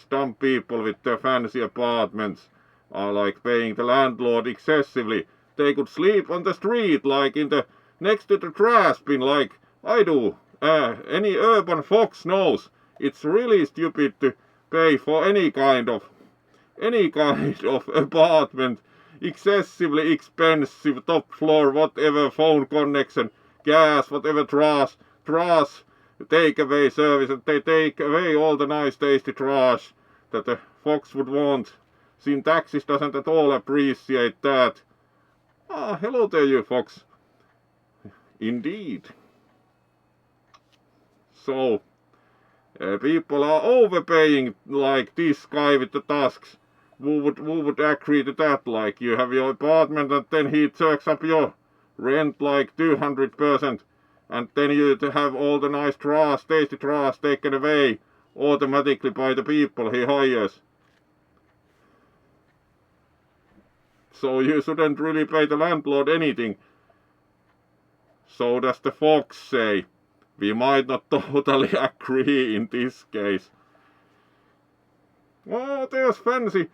dumb people with their fancy apartments are like paying the landlord excessively. They could sleep on the street, like in the next to the trash bin, like I do. Any urban fox knows it's really stupid to pay for any kind of apartment, excessively expensive top floor, whatever phone connection, gas, whatever trash takeaway service, and they take away all the nice tasty trash that the fox would want. Syntaxis doesn't at all appreciate that. Ah, hello there, you fox. Indeed. So, people are overpaying, like this guy with the tusks. Who would agree to that? Like, you have your apartment and then he jerks up your rent like 200%. And then you have all the nice trash, tasty trash taken away automatically by the people he hires. So you shouldn't really pay the landlord anything. So does the fox say. We might not totally agree in this case. Oh, there's fancy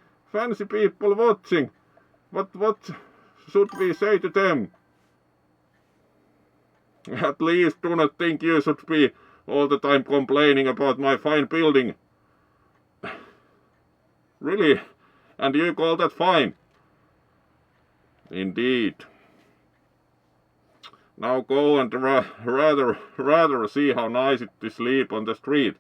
people watching. What should we say to them? At least do not think you should be all the time complaining about my fine building. Really? And you call that fine? Indeed. Now go and rather see how nice it is to sleep on the street.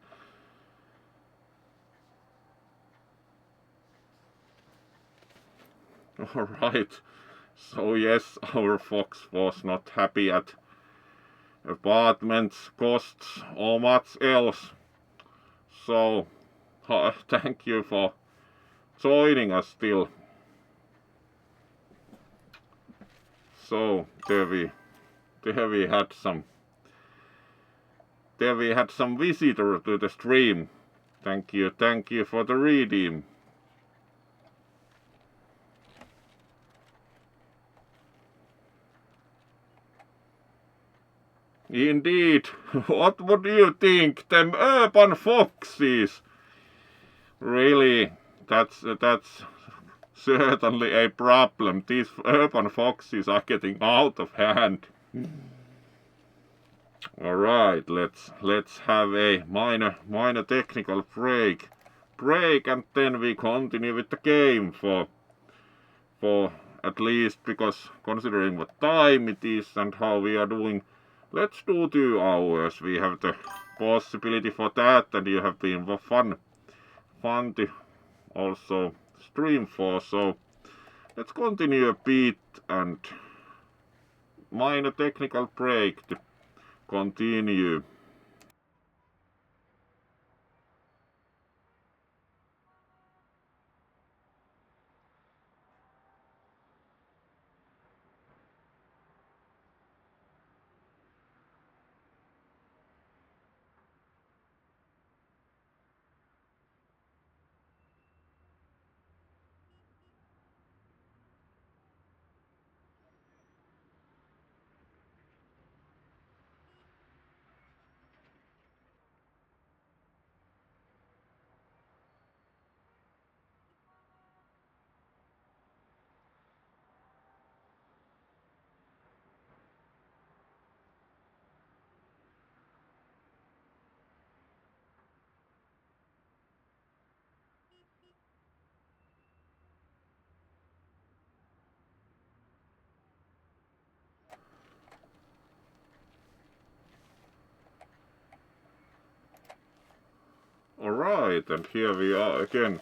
Alright. So yes, our fox was not happy at apartments, costs, or much else. So thank you for joining us still. So there we had some visitor to the stream. Thank you for the redeem. Indeed, what would you think? Them urban foxes. Really, that's certainly a problem. These urban foxes are getting out of hand. All right, let's have a minor technical break, and then we continue with the game for at least, because considering what time it is and how we are doing, let's do 2 hours. We have the possibility for that, and you have been fun to also stream for. So let's continue a bit and minor technical break to continue. Alright, and here we are again.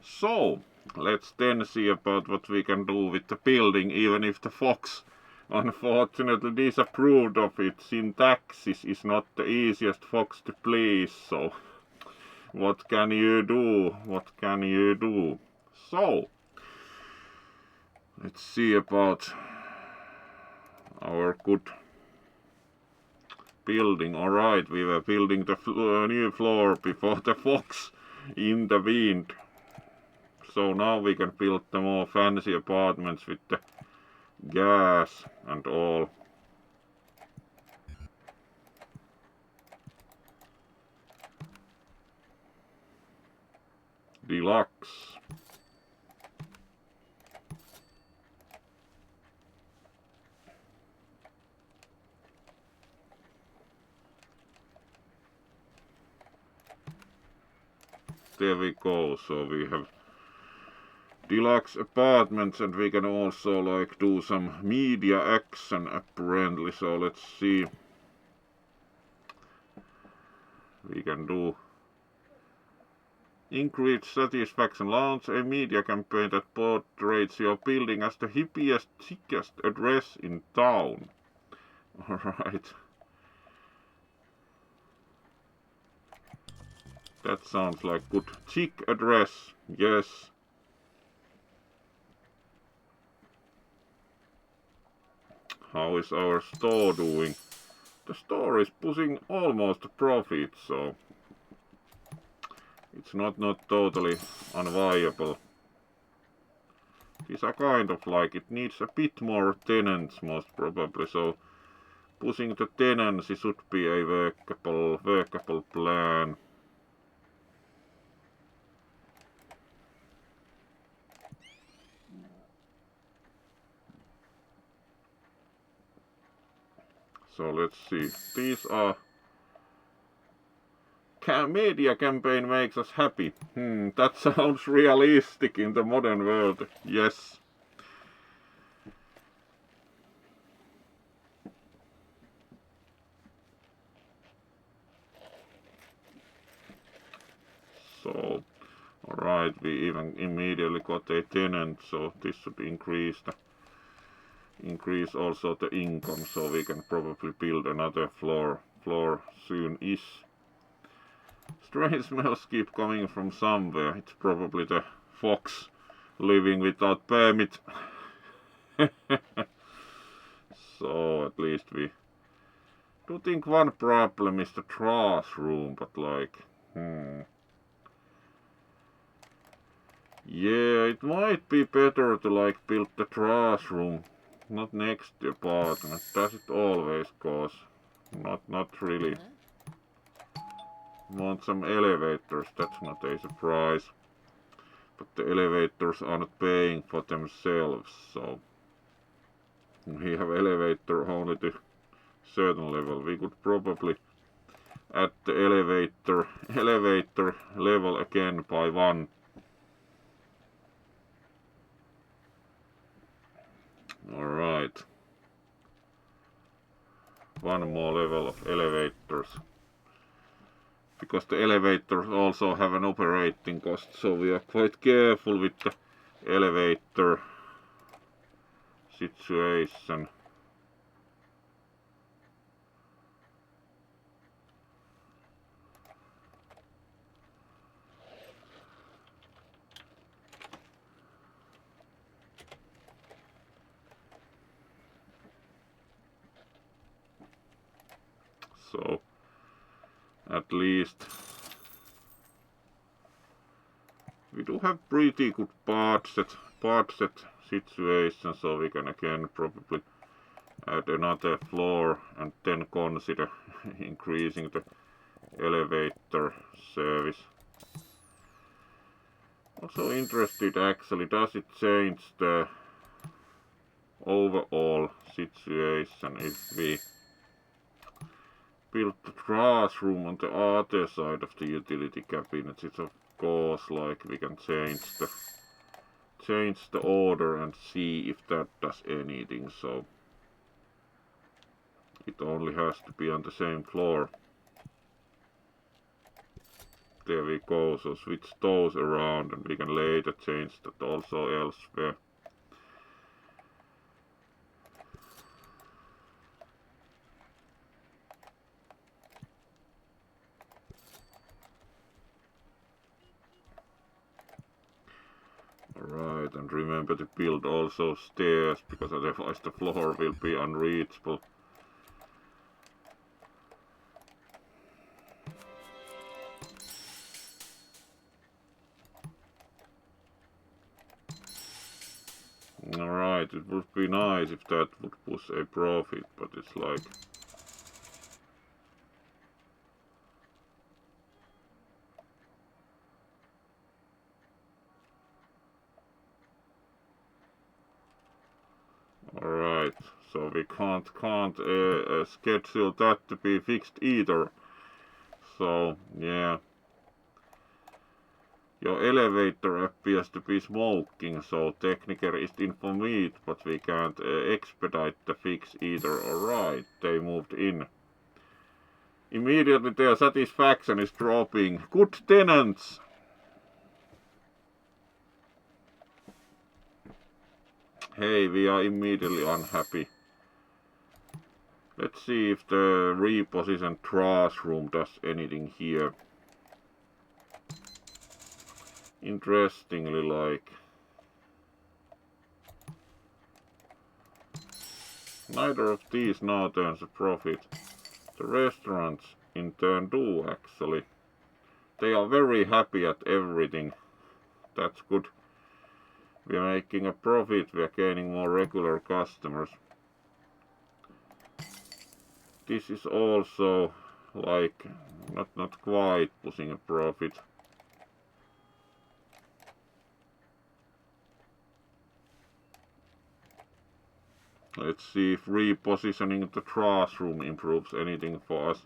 So, let's then see about what we can do with the building, even if the fox unfortunately disapproved of it. Syntaxis is not the easiest fox to please, so what can you do? What can you do? So, let's see about our good building. Alright, we were building the new floor before the fox intervened. So now we can build the more fancy apartments with the gas and all. Deluxe. There we go, so we have deluxe apartments, and we can also like do some media action apparently. So let's see. We can do increase satisfaction, launch a media campaign that portrays your building as the hippiest, sickest address in town. Alright. That sounds like good. Chic address, yes. How is our store doing? The store is pushing almost a profit, so it's not totally unviable. These are kind of like, it needs a bit more tenants most probably, so pushing the tenancy should be a workable plan. So let's see. These are media campaign makes us happy. That sounds realistic in the modern world. Yes. So, alright, we even immediately got a tenant, so this should increase also the income, so we can probably build another floor soon-ish. Strange smells keep coming from somewhere. It's probably the fox living without permit. So at least we do think one problem is the trash room, but like, yeah, it might be better to like build the trash room not next to the apartment. Does it always cause? Not really. Want some elevators, that's not a surprise. But the elevators are not paying for themselves, so we have elevator only to certain level. We could probably add the elevator level again by 1. Alright. 1 more level of elevators. Because the elevators also have an operating cost, so we are quite careful with the elevator situation. So at least we do have pretty good part set situation, so we can again probably add another floor and then consider increasing the elevator service. Also interested actually, does it change the overall situation if we build the trash room on the other side of the utility cabinets? It's of course like we can change the order and see if that does anything, so it only has to be on the same floor. There we go, so switch those around and we can later change that also elsewhere. Alright, and remember to build also stairs, because otherwise the floor will be unreachable. Alright, it would be nice if that would push a profit, but it's like... Alright, so we can't schedule that to be fixed either. So, yeah. Your elevator appears to be smoking, so technically it's informed, but we can't expedite the fix either. Alright, they moved in. Immediately their satisfaction is dropping. Good tenants! Hey, we are immediately unhappy. Let's see if the repositioned trash room does anything here. Interestingly, like... Neither of these now turns a profit. The restaurants, in turn, do actually. They are very happy at everything. That's good. We are making a profit, we are gaining more regular customers. This is also, like, not quite pushing a profit. Let's see if repositioning the trash room improves anything for us.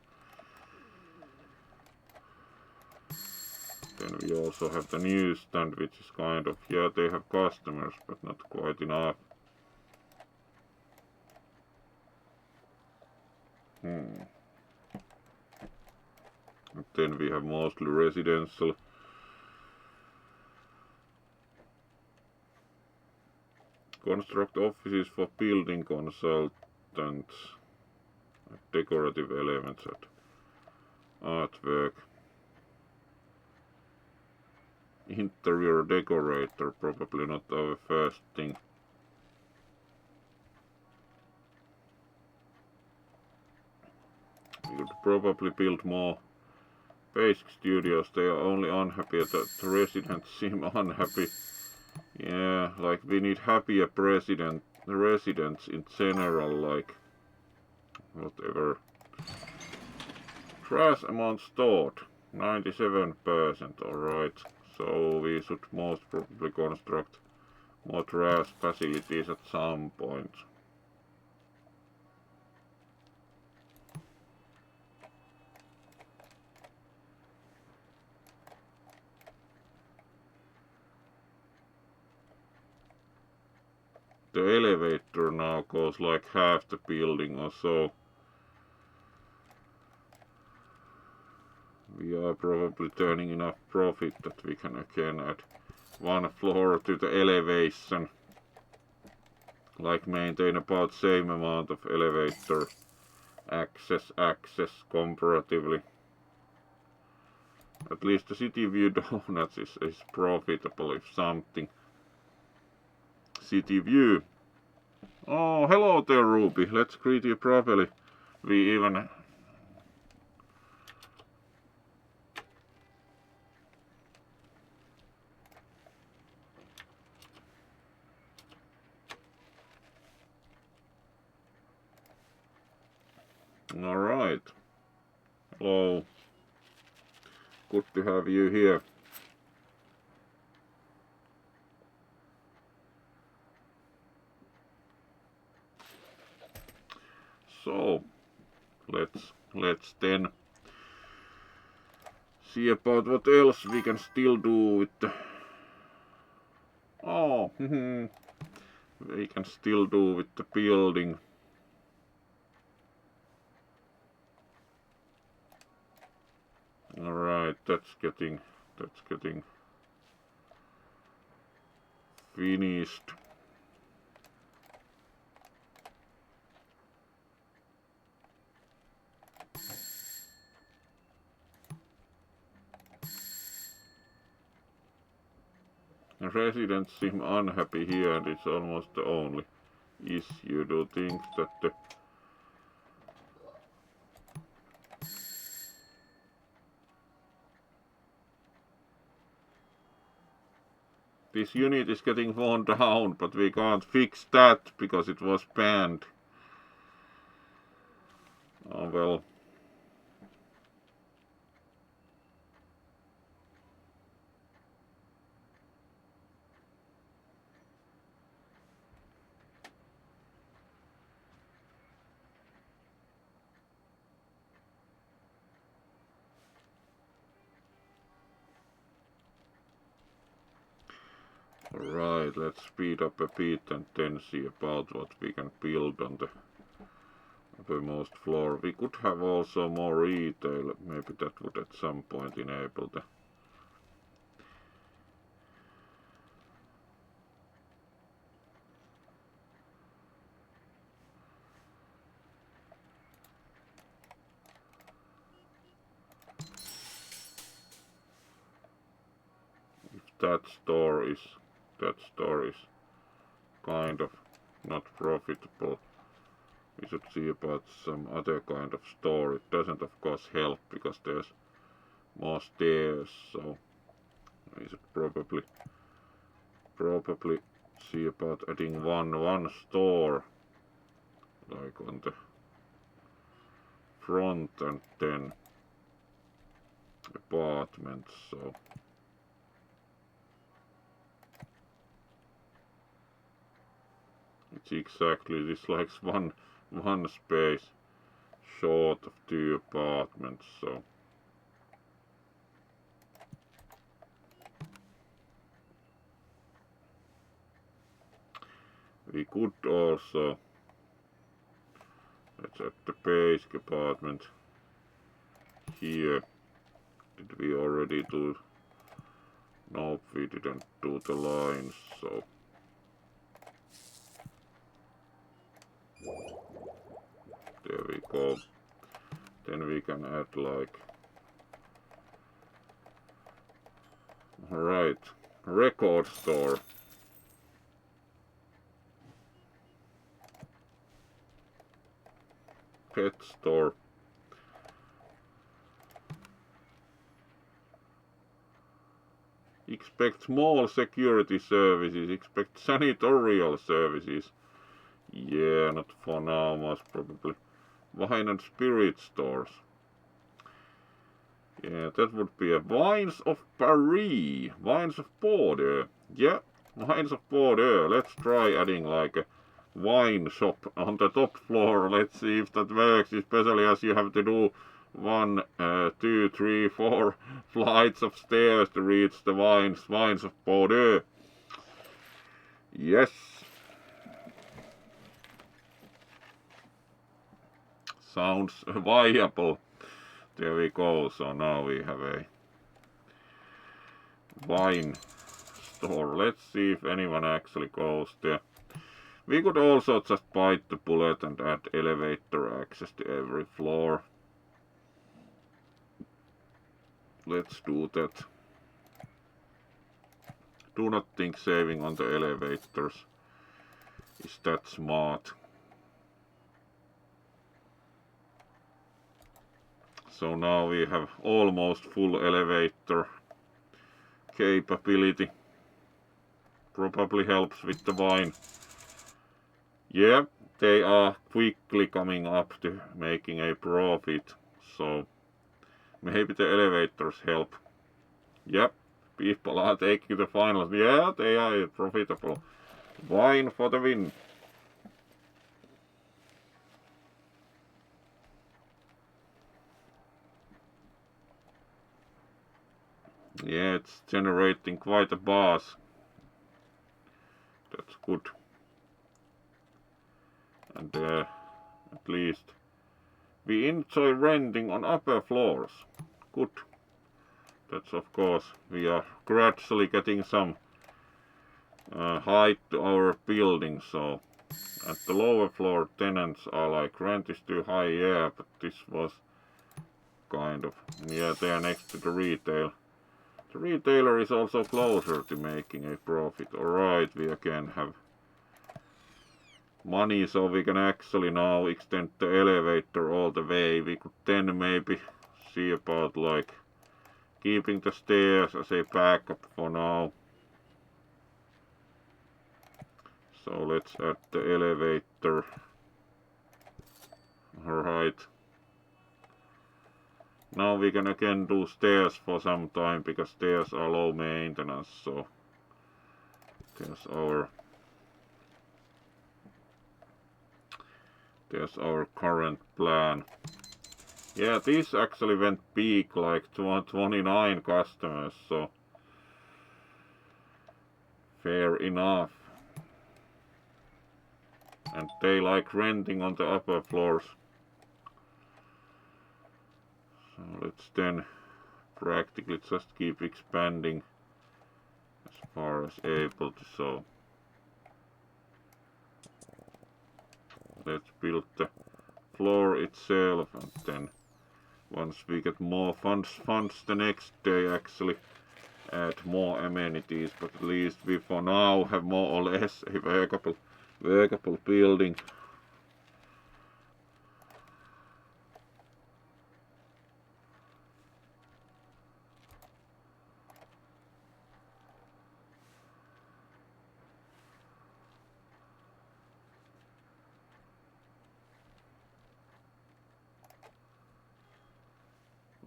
Then we also have the newsstand, which is kind of, yeah, they have customers, but not quite enough. And then we have mostly residential. Construct offices for building consultants, decorative elements at artwork. Interior decorator, probably not our first thing. We could probably build more basic studios. They are only unhappy that the residents seem unhappy. Yeah, like we need happier residents in general, like whatever. Trash amount stored, 97%, alright. So we should most probably construct more trash facilities at some point. The elevator now goes like half the building or so. We are probably turning enough profit that we can again add one floor to the elevation. Like maintain about same amount of elevator access comparatively. At least the city view donuts is profitable if something. City view. Oh, hello there, Ruby. Let's greet you properly. We even... Alright. Hello. Good to have you here. So, let's then see about what else we can still do with the... Oh, we can still do with the building. Alright, that's getting finished. residents seem unhappy here, and it's almost the only issue. Do think that the this unit is getting worn down, but we can't fix that because it was banned. Oh well. Alright, let's speed up a bit and then see about what we can build on the uppermost floor. We could have also more retail, maybe that would at some point enable the that store is kind of not profitable. We should see about some other kind of store. It doesn't of course help because there's more stairs, so we should probably see about adding one store like on the front and then apartments, so it's exactly this like one space short of 2 apartments, so we could also, let's add the basic apartment here. Did we already do? Nope, we didn't do the lines, so there we go. Then we can add like, alright, record store. Pet store. Expect small security services, expect janitorial services. Yeah, not for now, most probably. Wine and spirit stores. Yeah, that would be a Wines of Paris. Wines of Bordeaux. Yeah, Wines of Bordeaux. Let's try adding like a wine shop on the top floor. Let's see if that works, especially as you have to do 1, 2, 3, 4 flights of stairs to reach the wines of Bordeaux. Yes. Sounds viable. There we go. So now we have a wine store. Let's see if anyone actually goes there. We could also just bite the bullet and add elevator access to every floor. Let's do that. Do not think saving on the elevators is that smart. So now we have almost full elevator capability. Probably helps with the wine. Yeah, they are quickly coming up to making a profit, so maybe the elevators help. Yep, people are taking the finals. Yeah, they are profitable. Wine for the win. Yeah, it's generating quite a buzz. That's good. And at least we enjoy renting on upper floors. Good. That's of course, we are gradually getting some height to our building, so at the lower floor tenants are like, rent is too high, yeah, but this was kind of, yeah, they are next to the retail. The retailer is also closer to making a profit. Alright, we again have money, so we can actually now extend the elevator all the way. We could then maybe see about like keeping the stairs as a backup for now. So let's add the elevator. Alright. Now we can again do stairs for some time because stairs are low maintenance, so there's our current plan. Yeah, this actually went peak like 29 customers, so fair enough. And they like renting on the upper floors. So let's then practically just keep expanding as far as able to. So let's build the floor itself, and then once we get more funds the next day actually add more amenities, but at least we for now have more or less a workable building.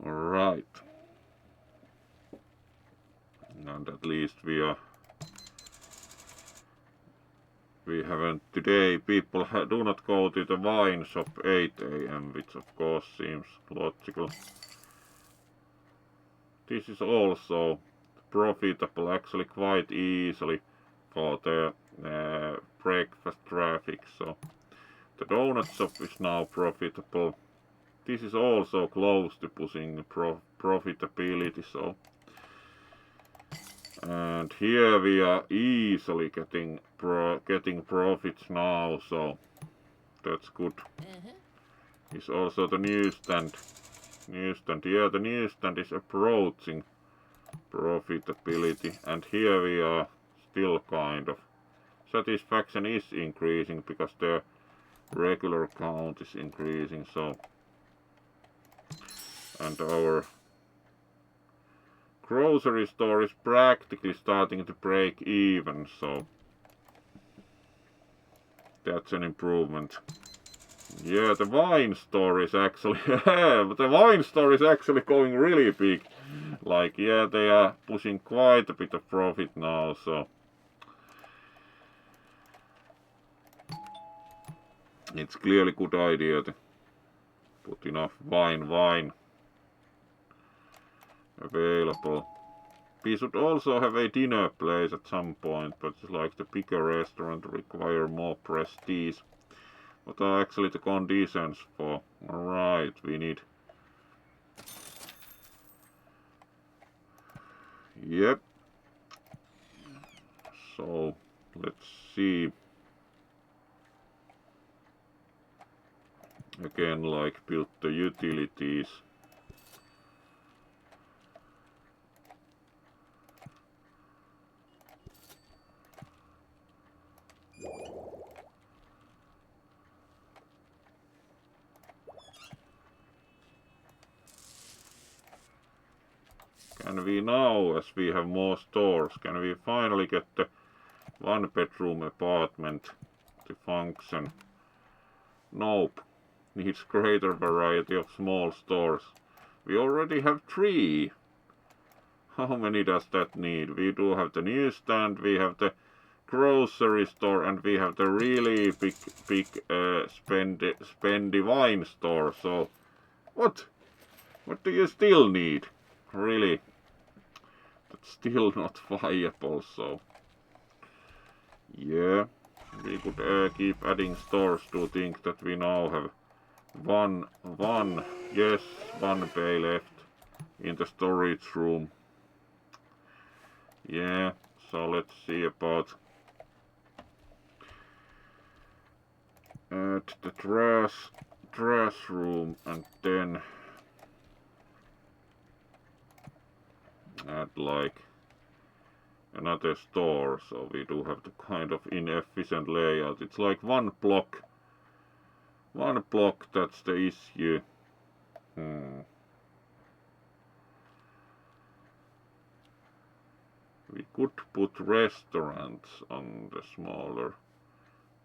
Alright. And at least we haven't today, people do not go to the wine shop 8 AM, which of course seems logical. This is also profitable actually quite easily for the breakfast traffic, so the donut shop is now profitable. This is also close to pushing profitability, so and here we are easily getting profits now, so that's good. Is also the newsstand. Yeah, the newsstand is approaching profitability, and here we are still kind of. Satisfaction is increasing because the regular count is increasing, so. And our grocery store is practically starting to break even, so that's an improvement. Yeah, the wine store is actually going really big. Like, yeah, they are pushing quite a bit of profit now, so it's clearly a good idea to put enough wine available. We should also have a dinner place at some point, but it's like the bigger restaurant require more prestige. What are actually the conditions for? Alright, we need. Yep. So let's see. Again, like build the utilities. Can we now, as we have more stores, can we finally get the 1-bedroom apartment to function? Nope. Needs greater variety of small stores. We already have 3. How many does that need? We do have the newsstand, we have the grocery store, and we have the really big spendy wine store. So, what do you still need? Really? That's still not viable, so yeah, we could keep adding stores to think that we now have one bay left in the storage room. Yeah, so let's see about the trash room, and then add like another store, so we do have the kind of inefficient layout. It's like one block, that's the issue. We could put restaurants on the smaller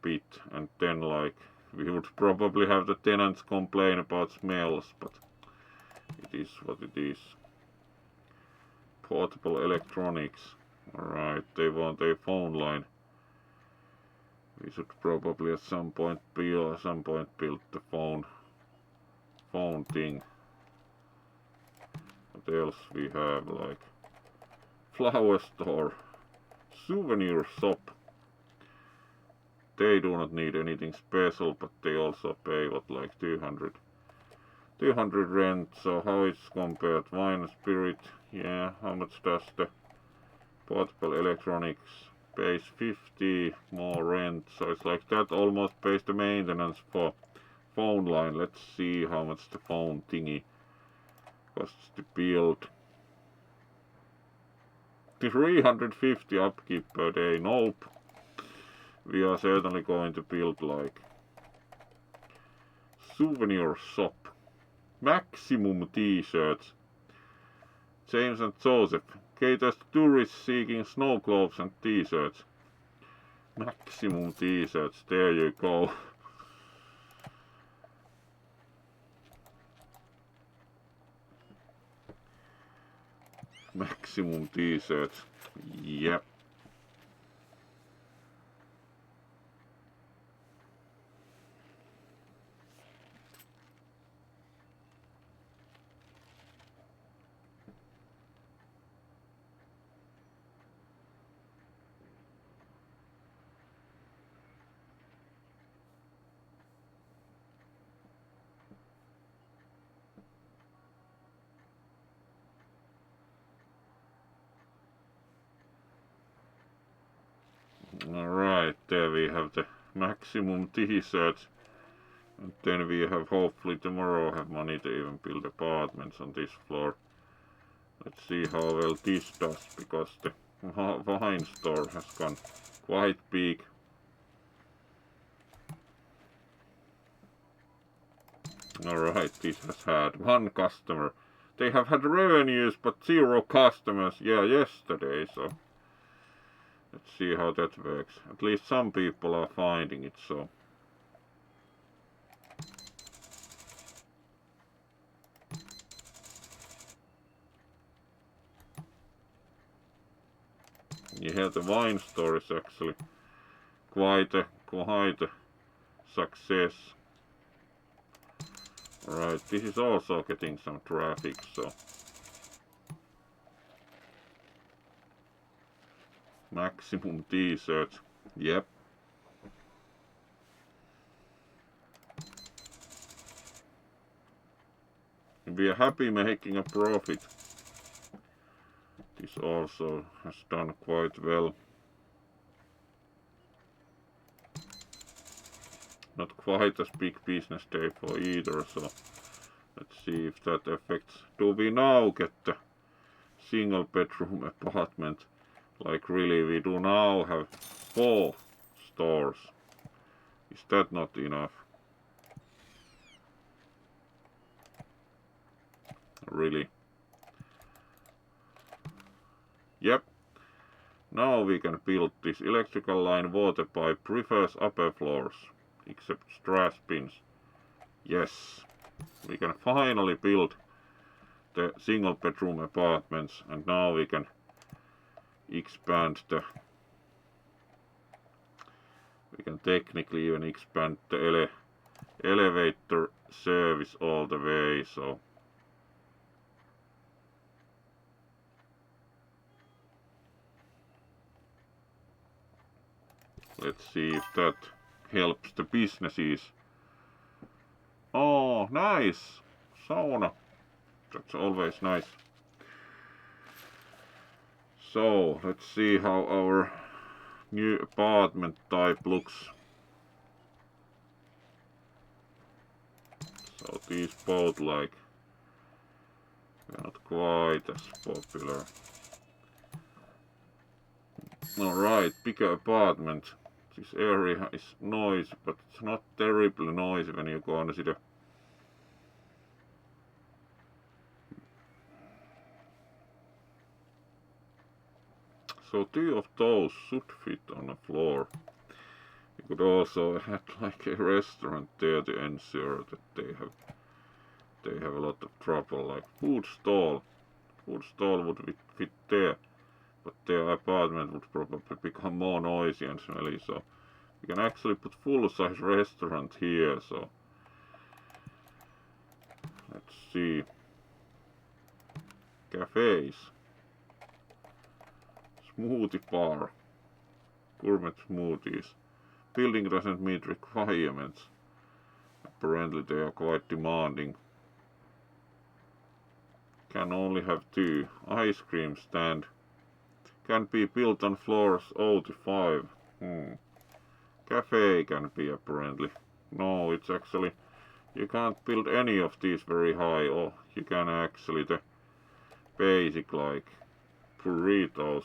bit, and then like we would probably have the tenants complain about smells, but it is what it is. Portable electronics. Alright, they want a phone line. We should probably at some point build the phone thing. What else we have? Like flower store, souvenir shop. They do not need anything special, but they also pay what, like 200 rent. So how it's compared? Wine, spirit, yeah. How much does the portable electronics pays? 50 more rent, so it's like that almost pays the maintenance for phone line. Let's see how much the phone thingy costs to build. 350 upkeep per day. Nope. We are certainly going to build like souvenir shop. Maximum t-shirts. James and Joseph caters to tourists seeking snow globes and t-shirts. Maximum t-shirts, there you go. Maximum t-shirts, yep. Alright, there we have the maximum t-shirts. And then we have, hopefully tomorrow, have money to even build apartments on this floor. Let's see how well this does, because the wine store has gone quite big. Alright, this has had one customer. They have had revenues but 0 customers, yeah, yesterday, so let's see how that works. At least some people are finding it, so. Yeah, the wine store is actually quite a success. Right, this is also getting some traffic, so. Maximum t-shirts, yep. We are happy making a profit. This also has done quite well. Not quite as big business day for either, so let's see if that affects. Do we now get the single bedroom apartment? Like really, we do now have 4 stores. Is that not enough? Really? Yep. Now we can build this electrical line. Water pipe prefers upper floors, except trash bins. Yes. We can finally build the single bedroom apartments, and now we can expand the. We can technically even expand the elevator service all the way, so. Let's see if that helps the businesses. Oh, nice! Sauna. That's always nice. So, let's see how our new apartment type looks. So these both like We're not quite as popular. Alright, bigger apartment. This area is noisy, but it's not terribly noisy when you consider. So 2 of those should fit on the floor. You could also add like a restaurant there to ensure that they have a lot of trouble, like food stall. Food stall would fit there, but their apartment would probably become more noisy and smelly, so you can actually put full-size restaurant here. So let's see. Cafes. Smoothie bar. Gourmet smoothies. Building doesn't meet requirements. Apparently they are quite demanding. Can only have 2. Ice cream stand. Can be built on floors 0 to 5. Cafe can be apparently. No, it's actually, you can't build any of these very high, or you can actually the basic like burritos.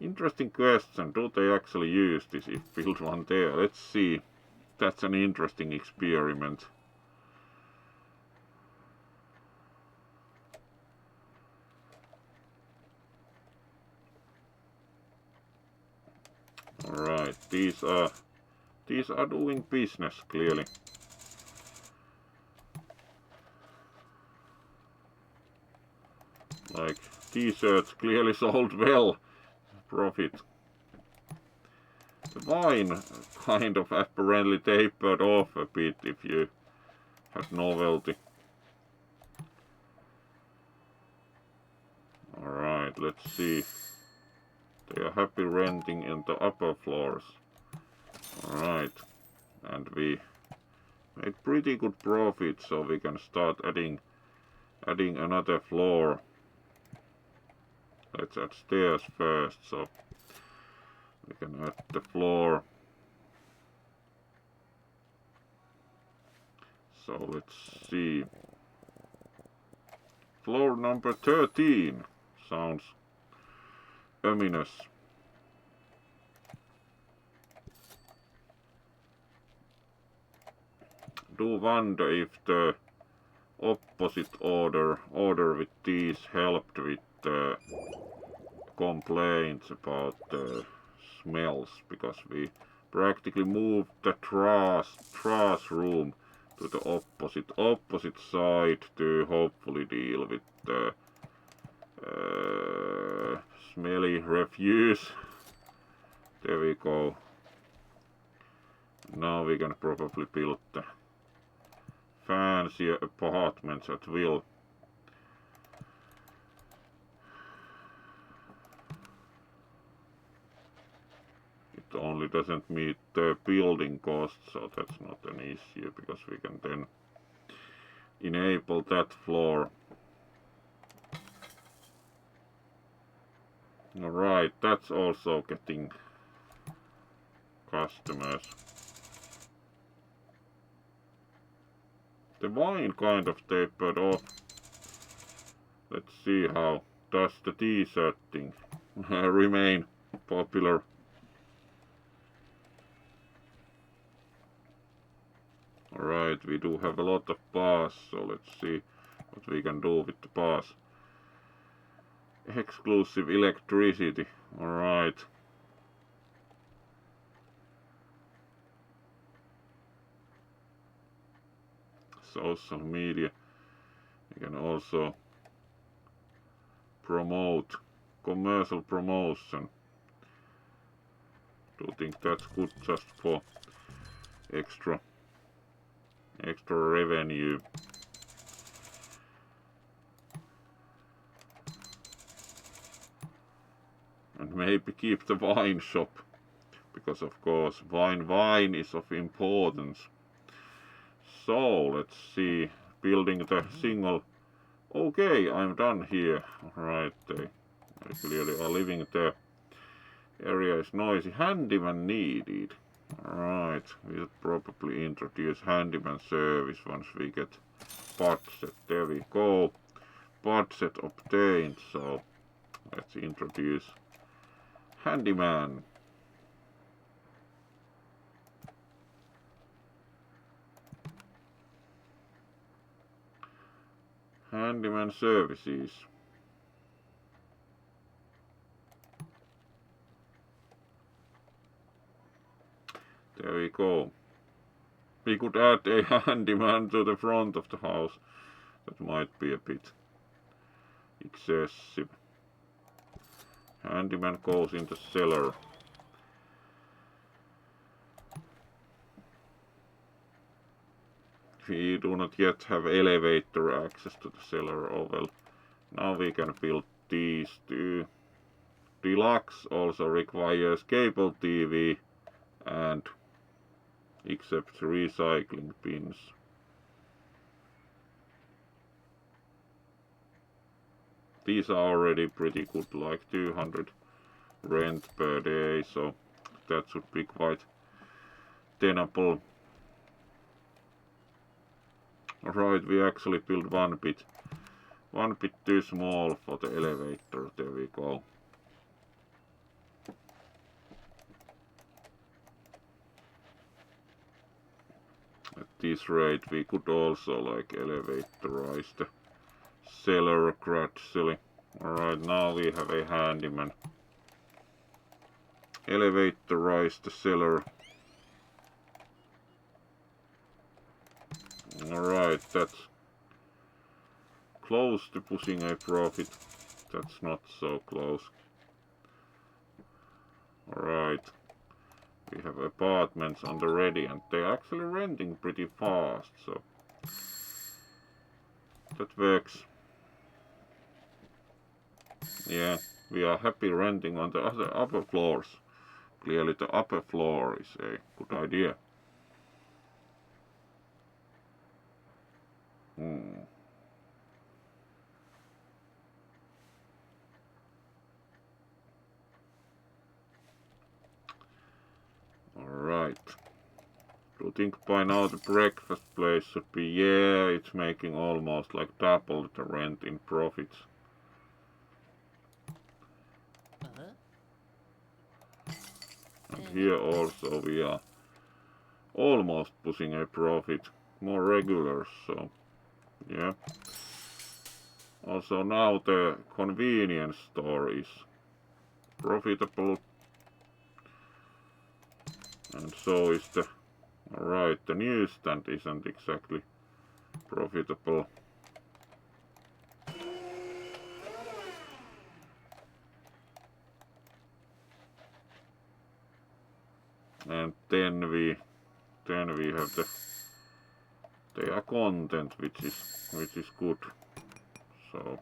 Interesting question, do they actually use this if build one there? Let's see. That's an interesting experiment. Alright, these are doing business clearly. Like t-shirts clearly sold well. Profit. The wine kind of apparently tapered off a bit if you have novelty. Alright, let's see. They are happy renting in the upper floors. Alright, and we made pretty good profit, so we can start adding another floor. Let's add stairs first, so we can add the floor. So let's see. Floor number 13 sounds ominous. Do wonder if the opposite order with these helped with the complaints about the smells, because we practically moved the trash room to the opposite side to hopefully deal with the smelly refuse. There we go. Now we can probably build the fancier apartments at will. It only doesn't meet the building cost, so that's not an issue, because we can then enable that floor. Alright, that's also getting customers. The wine kind of tapered off. Let's see how does the t-shirt thing remain popular. Alright, we do have a lot of bars, so let's see what we can do with the bars. Exclusive electricity, alright. Social media, we can also promote, commercial promotion. Do you think that's good just for extra revenue? And maybe keep the wine shop, because of course wine is of importance. So let's see, building the single. Okay, I'm done here. Alright, they clearly are living there. Area is noisy. Handyman needed. Right, we'll probably introduce handyman service once we get budget. There we go. Budget obtained, so let's introduce handyman. Handyman services. There we go. We could add a handyman to the front of the house. That might be a bit excessive. Handyman goes in the cellar. We do not yet have elevator access to the cellar. Oh well. Now we can build these two. Deluxe also requires cable TV and except recycling bins. These are already pretty good, like 200 rent per day, so that should be quite tenable. Alright, we actually built one bit too small for the elevator. There we go. At this rate we could also like elevatorize the cellar gradually. Alright, now we have a handyman. Elevatorize the cellar. Alright, that's close to pushing a profit. That's not so close. Alright. We have apartments on the ready and they're actually renting pretty fast, so that works. Yeah, we are happy renting on the upper floors. Clearly the upper floor is a good idea. Alright. Do you think by now the breakfast place should be, yeah, it's making almost like double the rent in profits. And here also we are almost pushing a profit, more regular, so yeah. Also now the convenience store is profitable. And so is the, alright, the newsstand isn't exactly profitable. And then we have the content which is good. So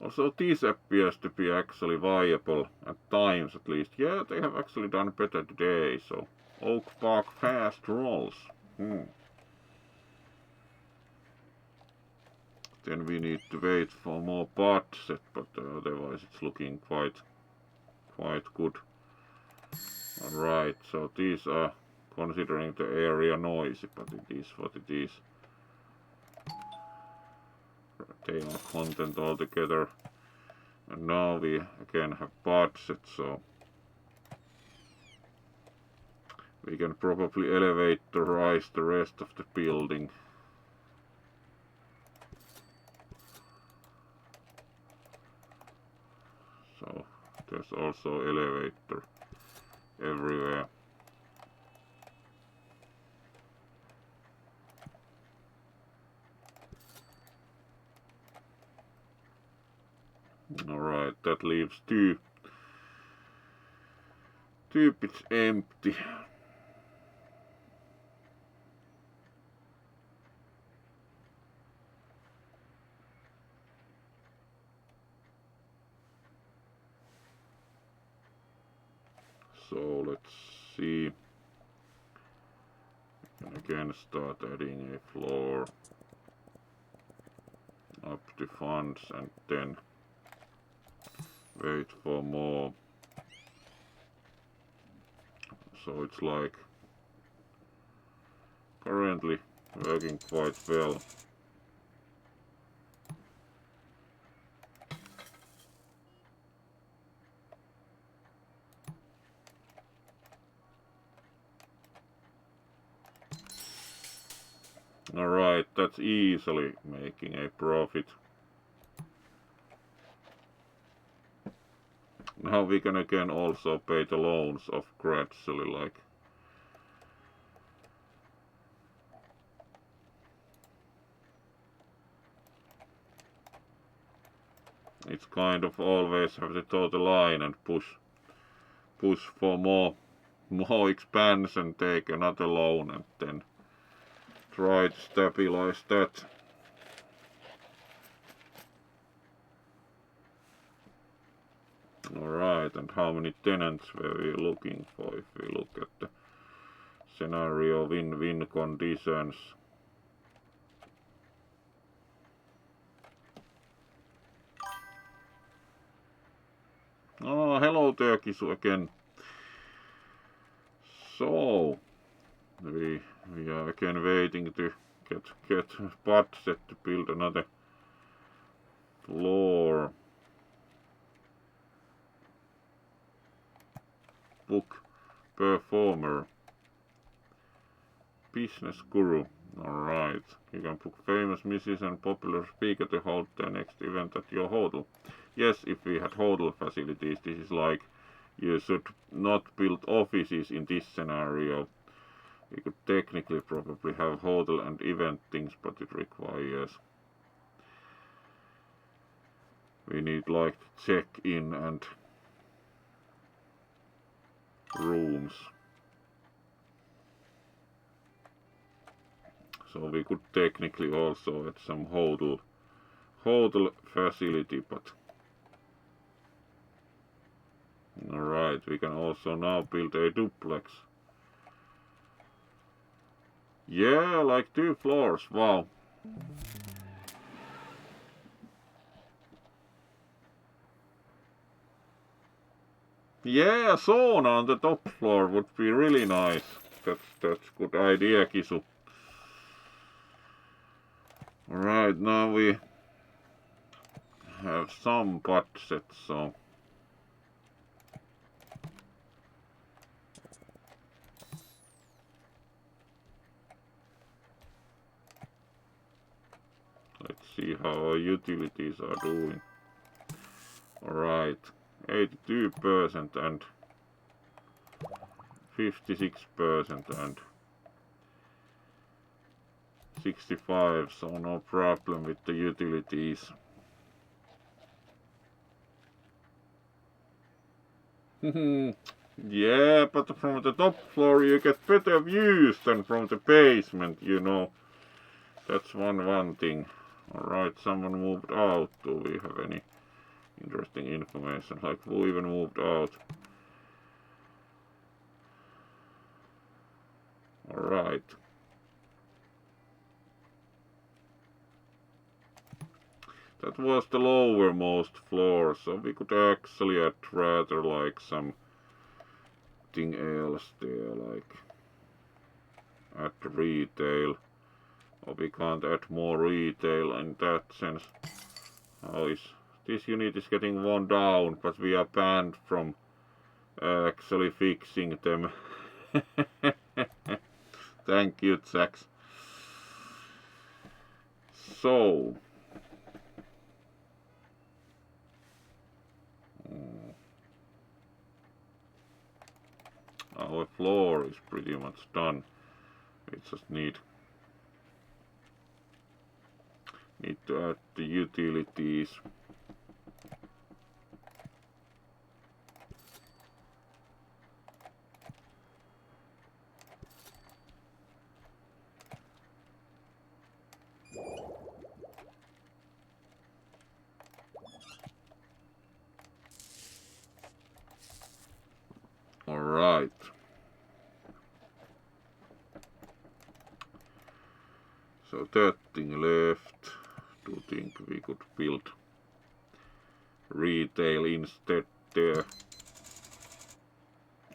also this appears to be actually viable at times at least. Yeah, they have actually done better today, so Oak Park fast rolls. Then we need to wait for more budget, but otherwise it's looking quite good. Alright, so these are considering the area noisy, but it is what it is. They are content altogether. And now we again have budget, so we can probably elevatorize the rest of the building. So there's also elevator everywhere. Alright, that leaves two bits empty. So let's see. We can again start adding a floor up to funds and then wait for more. So it's like currently working quite well. Alright, that's easily making a profit. Now we can again also pay the loans off gradually, like it's kind of always have to toe the line and push for more expansion, take another loan and then try to stabilize that. Alright, and how many tenants were we looking for if we look at the scenario win-win conditions? Oh, hello there, Kisu again. So, we are again waiting to get budget to build another floor. Book performer. Business guru. Alright. You can book famous musician and popular speaker to hold the next event at your hotel. Yes, if we had hotel facilities, this is like you should not build offices in this scenario. We could technically probably have hotel and event things, but it requires we need like check-in and rooms. So we could technically also add some hotel facility, but alright, we can also now build a duplex. Yeah, like 2 floors, wow. Yeah, a sauna on the top floor would be really nice. That's good idea, Kisu. Alright, now we have some budget, so let's see how our utilities are doing. Alright, 82% and 56% and 65, so no problem with the utilities. Yeah, but from the top floor you get better views than from the basement, you know. That's one thing. Alright, someone moved out. Do we have any interesting information? Like, who even moved out? Alright. That was the lowermost floor, so we could actually add rather like something else there, like add retail. Or we can't add more retail in that sense. How is this unit is getting one down, but we are banned from actually fixing them. Thank you, Jax. So our floor is pretty much done. We just need to add the utilities. Alright. So that thing left. Do you think we could build retail instead there.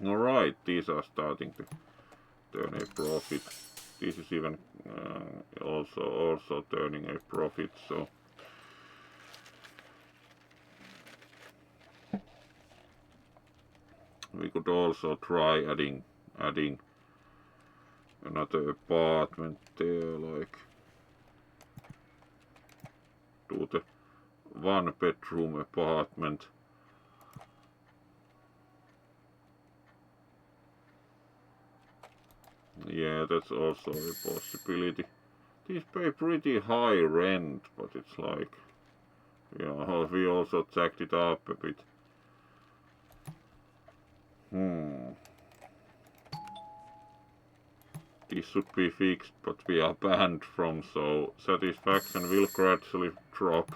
Alright, these are starting to turn a profit. This is even also turning a profit, so we could also try adding another apartment there, like to the 1-bedroom apartment. Yeah, that's also a possibility. These pay pretty high rent, but it's like, you know, we also jacked it up a bit. This should be fixed, but we are banned from, so satisfaction will gradually drop.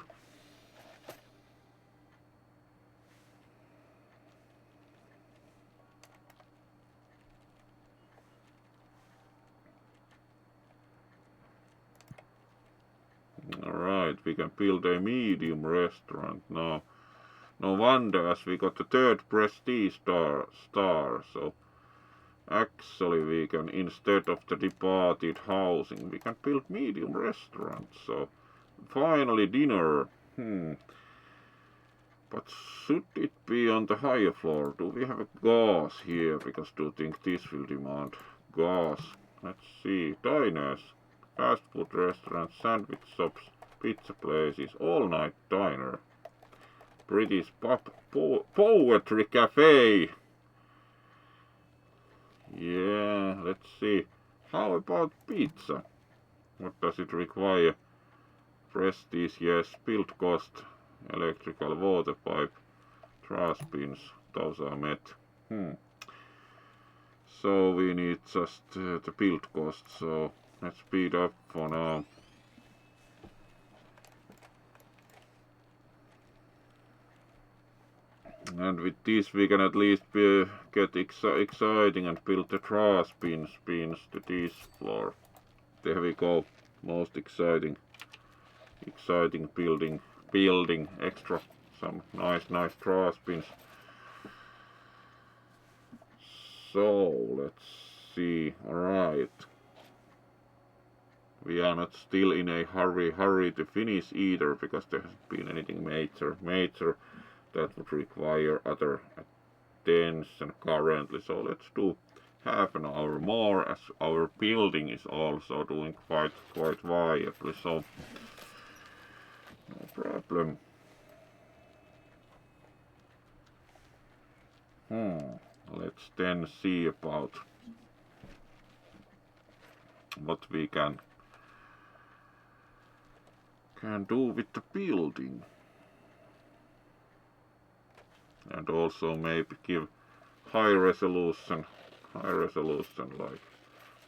Alright, we can build a medium restaurant now. No wonder, as we got the 3rd prestige star, so actually we can, instead of the departed housing, we can build medium restaurants. So finally dinner. But should it be on the higher floor? Do we have a gas here? Because do you think this will demand gas? Let's see. Diners, fast food restaurants, sandwich shops, pizza places, all-night diner, British pub, poetry cafe. Yeah, let's see. How about pizza? What does it require? Prestige, yes. Build cost, electrical water pipe, trash bins, those are met. So we need just the build cost, so let's speed up for now. And with this we can at least get exciting and build the trash bins to this floor. There we go. Most exciting building extra some nice trash bins. So let's see. Alright. We are not still in a hurry to finish either, because there hasn't been anything major that would require other attention currently. So let's do half an hour more, as our building is also doing quite viably, so no problem. Let's then see about what we can do with the building. And also maybe give high resolution like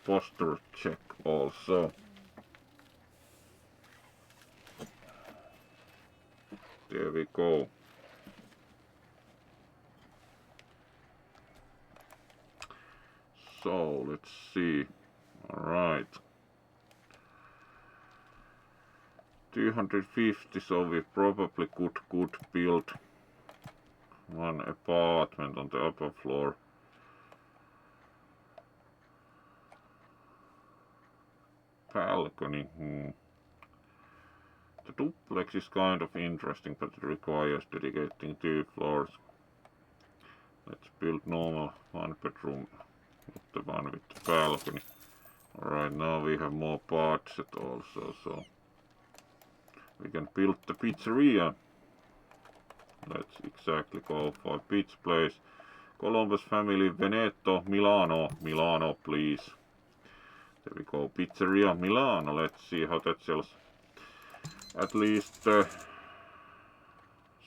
posture check also. There we go. So let's see. Alright. 250, so we probably could build one apartment on the upper floor. Balcony. The duplex is kind of interesting, but it requires dedicating 2 floors. Let's build normal 1-bedroom, not the one with the balcony. Alright, now we have more budget also, so we can build the pizzeria. Let's exactly go for pizza place. Columbus family, Veneto, Milano please. There we go, pizzeria Milano. Let's see how that sells. At least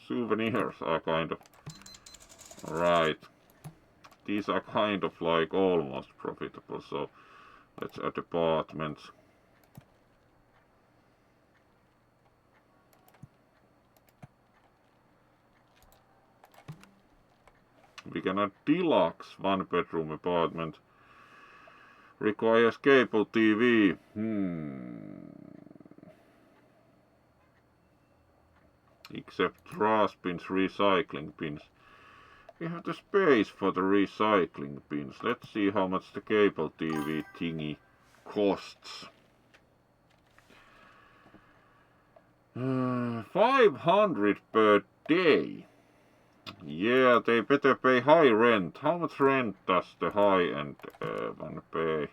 souvenirs are kind of right. These are kind of like almost profitable, so let's add apartments. We can add deluxe 1-bedroom apartment. Requires cable TV. except trash bins, recycling bins. We have the space for the recycling bins. Let's see how much the cable TV thingy costs. 500 per day. Yeah, they better pay high rent. How much rent does the high-end one pay?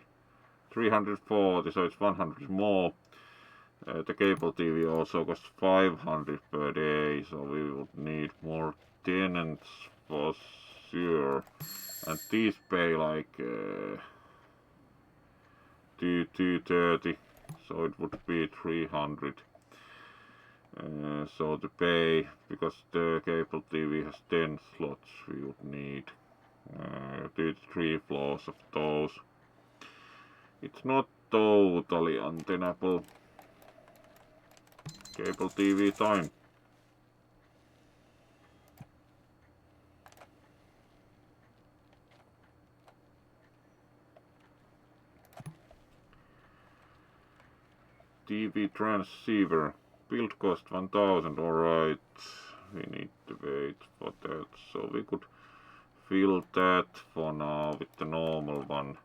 340, so it's 100 more. The cable TV also costs 500 per day, so we would need more tenants for sure. And these pay like 230, so it would be 300. So to pay, because the cable TV has 10 slots, we would need 3 floors of those. It's not totally untenable. Cable TV time. TV transceiver. Build cost 1000, alright. We need to wait for that. So we could fill that for now with the normal one.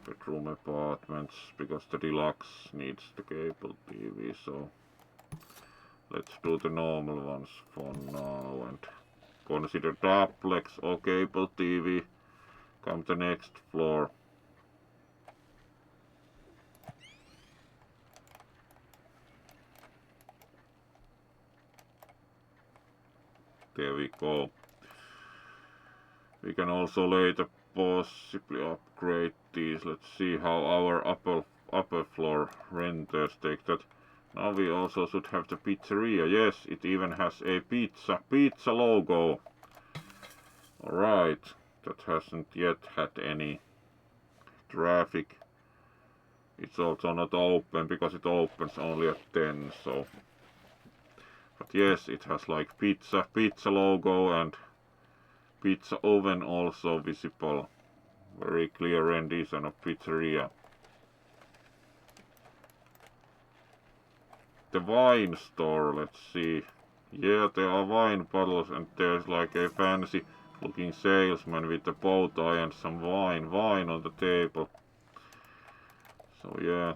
Bedroom apartments, because the deluxe needs the cable TV, so let's do the normal ones for now and consider duplex or cable TV. Come to next floor. There we go. We can also later possibly upgrade these. Let's see how our upper floor renters take that. Now we also should have the pizzeria. Yes, it even has a pizza logo. Alright, that hasn't yet had any traffic. It's also not open because it opens only at 10, so. But yes, it has like pizza logo and pizza oven also visible. Very clear rendition of pizzeria. The wine store, let's see. Yeah, there are wine bottles and there's like a fancy looking salesman with a bow tie and some wine on the table. So yeah.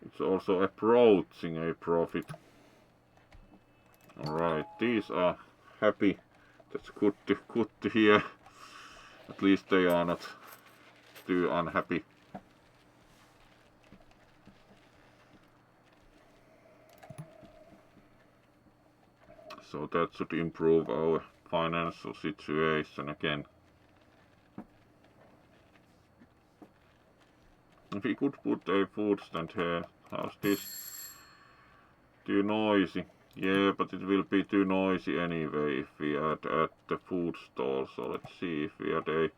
It's also approaching a profit. Alright, these are happy. That's good to hear. At least they are not too unhappy. So that should improve our financial situation again. We could put a food stand here. How's this? Too noisy. Yeah, but it will be too noisy anyway if we add the food stall. So let's see if we add a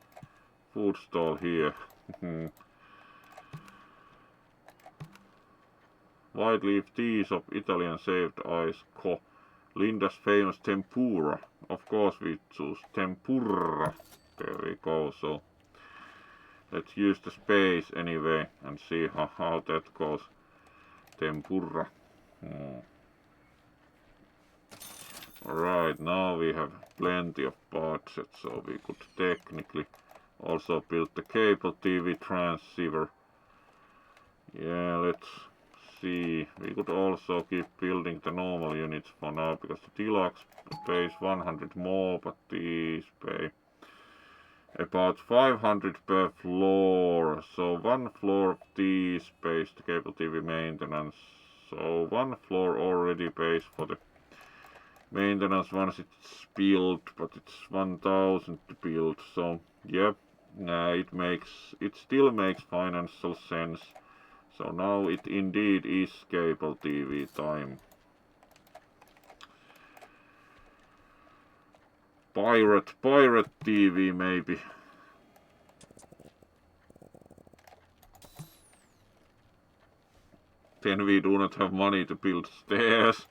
food stall here. White leaf tea shop, Italian shaved ice, Linda's famous tempura. Of course we choose tempura. There we go. So let's use the space anyway and see how that goes. Tempura. Alright, now we have plenty of budget, so we could technically also build the cable TV transceiver. Yeah, let's see. We could also keep building the normal units for now, because the deluxe pays 100 more, but these pay about 500 per floor. So one floor of these pays the cable TV maintenance. So one floor already pays for the maintenance once it's built, but it's 1000 to build. So yeah, it still makes financial sense. So now it indeed is cable TV time. Pirate TV maybe. Then we do not have money to build stairs.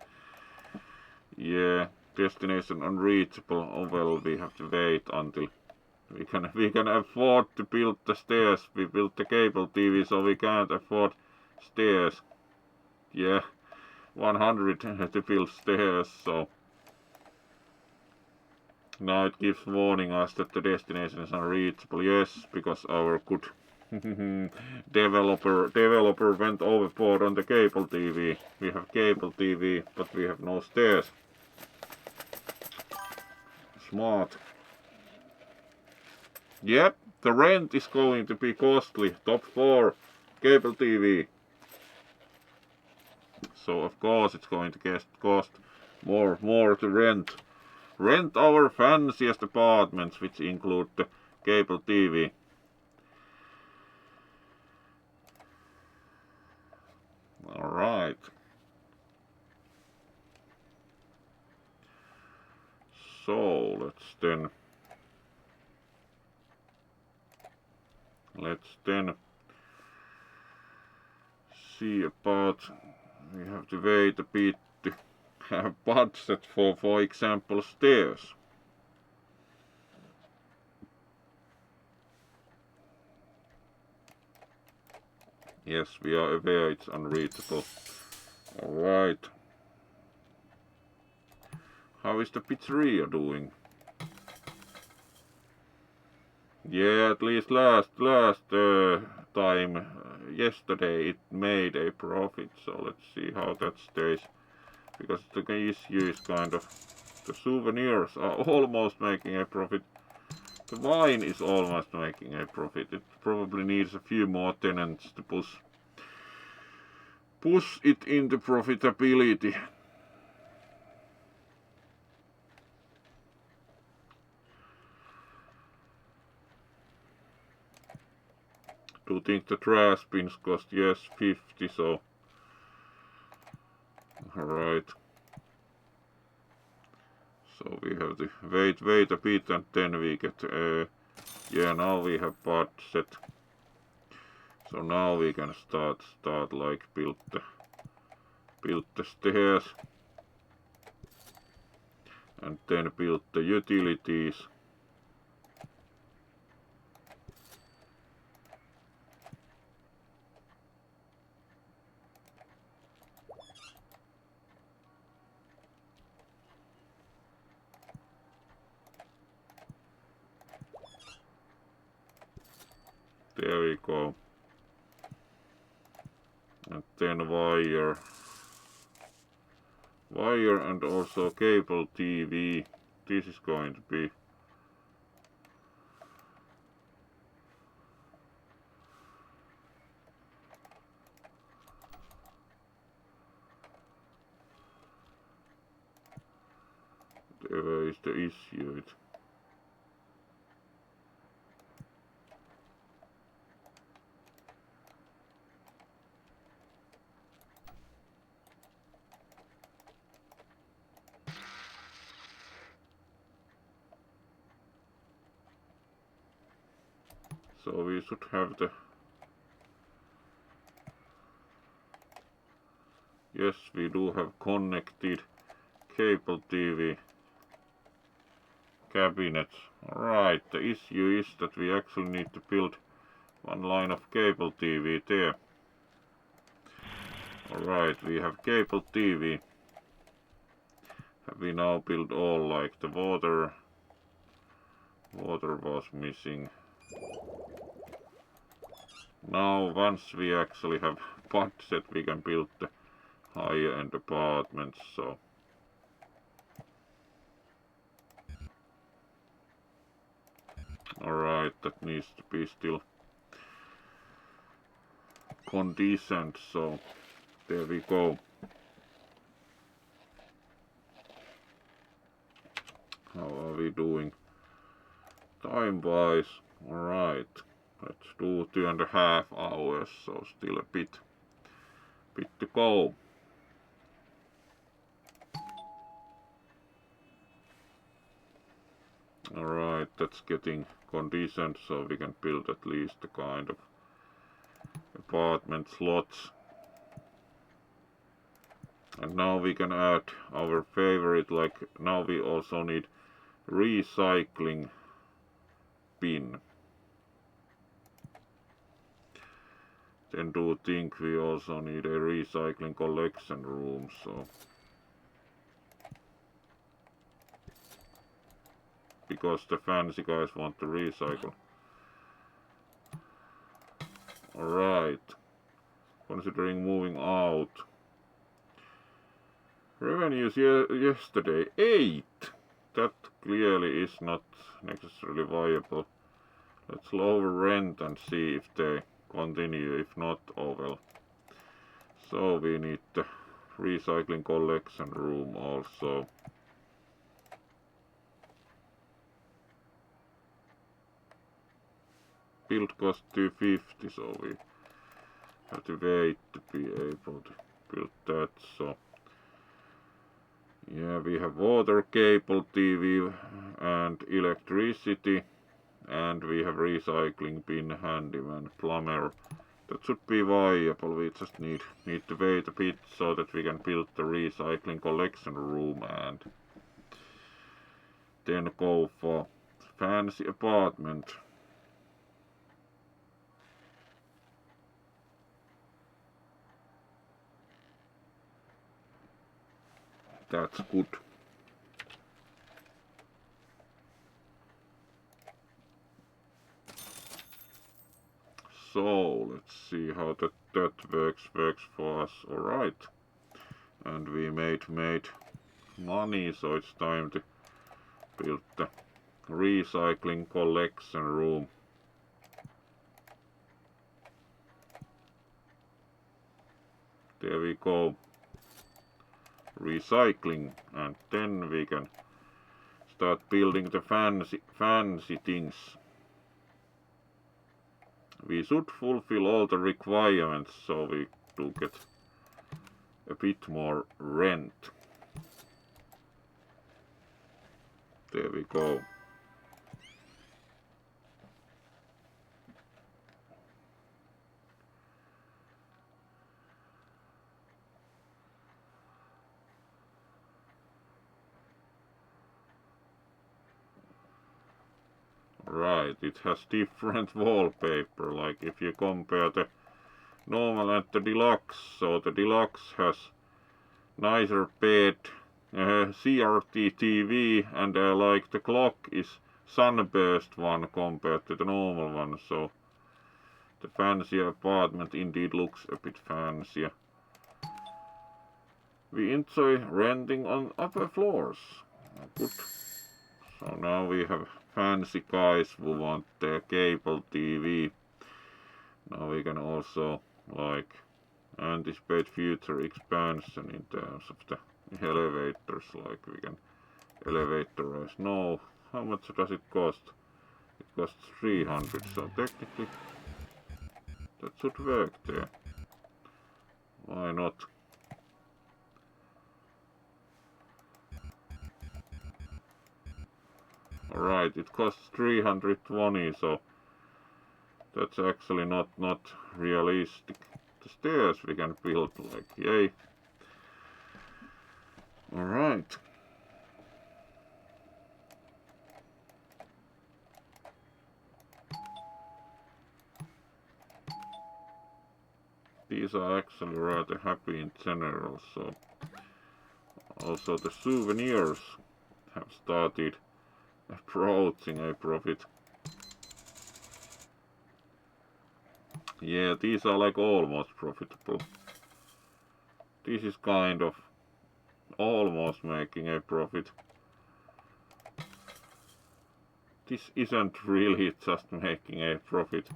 Yeah, destination unreachable. Oh well, we have to wait until we can afford to build the stairs. We built the cable TV, so we can't afford stairs. yeah, 100 to build stairs, so now it gives warning us that the destination is unreachable. Yes, because our good developer went overboard on the cable TV. We have cable TV, but we have no stairs. Smart. Yep, the rent is going to be costly. Top 4 cable TV. So of course it's going to cost more to rent. Rent our fanciest apartments, which include the cable TV. Alright. So let's then see about, we have to wait a bit to have budget for example stairs. Yes, we are aware it's unreachable. Alright. How is the pizzeria doing? Yeah, at least last time, yesterday it made a profit, so let's see how that stays. Because the issue is kind of, the souvenirs are almost making a profit. The wine is almost making a profit. It probably needs a few more tenants to push it into profitability. Do you think the trash bins cost? Yes, 50, so alright. So we have to wait a bit and then we get, yeah, now we have budget. So now we can start like build the stairs. And then build the utilities. There we go. And then wire and also cable TV. This is going to be where is the issue. So we should have the, yes, we do have connected cable TV cabinets. Alright, the issue is that we actually need to build one line of cable TV there. Alright, we have cable TV. Have we now built all, like the water was missing. Now once we actually have budget we can build the higher end apartments, so alright, that needs to be still conditioned, so there we go. How are we doing time wise? Alright, let's do 2.5 hours, so still a bit to go. Alright, that's getting conditioned, so we can build at least a kind of apartment slots. And now we can add our favorite, like now we also need recycling bin. Then do think we also need a recycling collection room, so because the fancy guys want to recycle. Alright. Considering moving out. Revenues yesterday 8. That clearly is not necessarily viable. Let's lower rent and see if they continue. If not, oh well. So we need the recycling collection room also. Build cost 250, so we have to wait to be able to build that. So yeah, we have water, cable, TV and electricity, and we have recycling bin, handyman, plumber. That should be viable. We just need to wait a bit so that we can build the recycling collection room and then go for fancy apartment. That's good. So let's see how that works for us. Alright. And we made money, so it's time to build the recycling collection room. There we go. Recycling, and then we can start building the fancy things. We should fulfill all the requirements, so we do get a bit more rent. There we go. Right, it has different wallpaper, like if you compare the normal and the deluxe. So the deluxe has nicer bed, CRT TV, and like the clock is sunburst one compared to the normal one. So the fancier apartment indeed looks a bit fancier. We enjoy renting on upper floors. Good. So now we have fancy guys who want their cable TV. Now we can also like anticipate future expansion in terms of the elevators, like we can elevatorize. No, how much does it cost? It costs 300, so technically that should work there. Why not? Alright, it costs 320, so that's actually not realistic. The stairs we can build, like, yay. Alright. These are actually rather happy in general, so also the souvenirs have started approaching a profit. Yeah, these are like almost profitable. This is kind of almost making a profit. This isn't really just making a profit.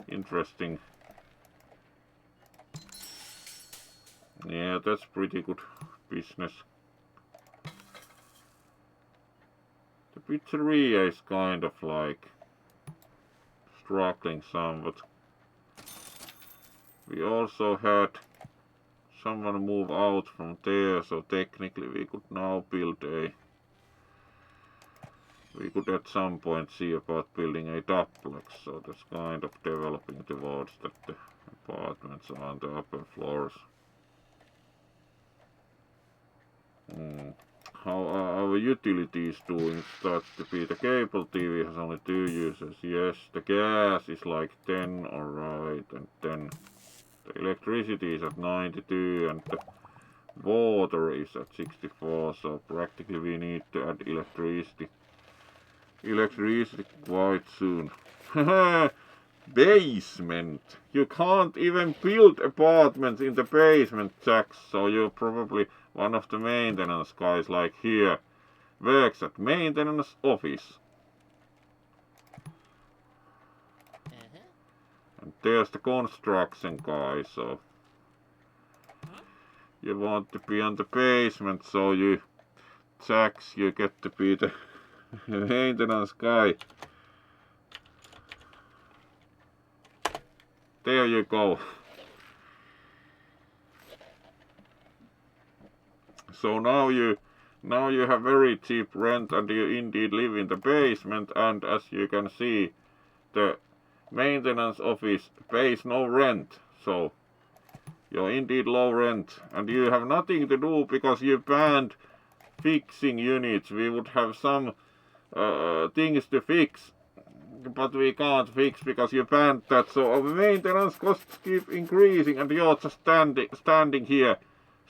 Interesting. Yeah, that's pretty good business. The pizzeria is kind of like struggling somewhat. We also had someone move out from there, so technically we could now build a... We could at some point see about building a duplex, so that's kind of developing towards that the apartments are on the upper floors. How are our utilities doing? Starts to be the cable TV has only 2 users. Yes, the gas is like 10, alright, and then the electricity is at 92 and the water is at 64, so practically we need to add electricity quite soon. Basement! You can't even build apartments in the basement, Jax, so you're probably one of the maintenance guys like here. Works at maintenance office. And there's the construction guy, so you want to be on the basement, so you, Jax, you get to be the maintenance guy. There you go. So now you have very cheap rent and you indeed live in the basement, and as you can see, the maintenance office pays no rent, so you're indeed low rent and you have nothing to do because you banned fixing units. We would have some things to fix, but we can't fix because you banned that, so our maintenance costs keep increasing and you're just standing here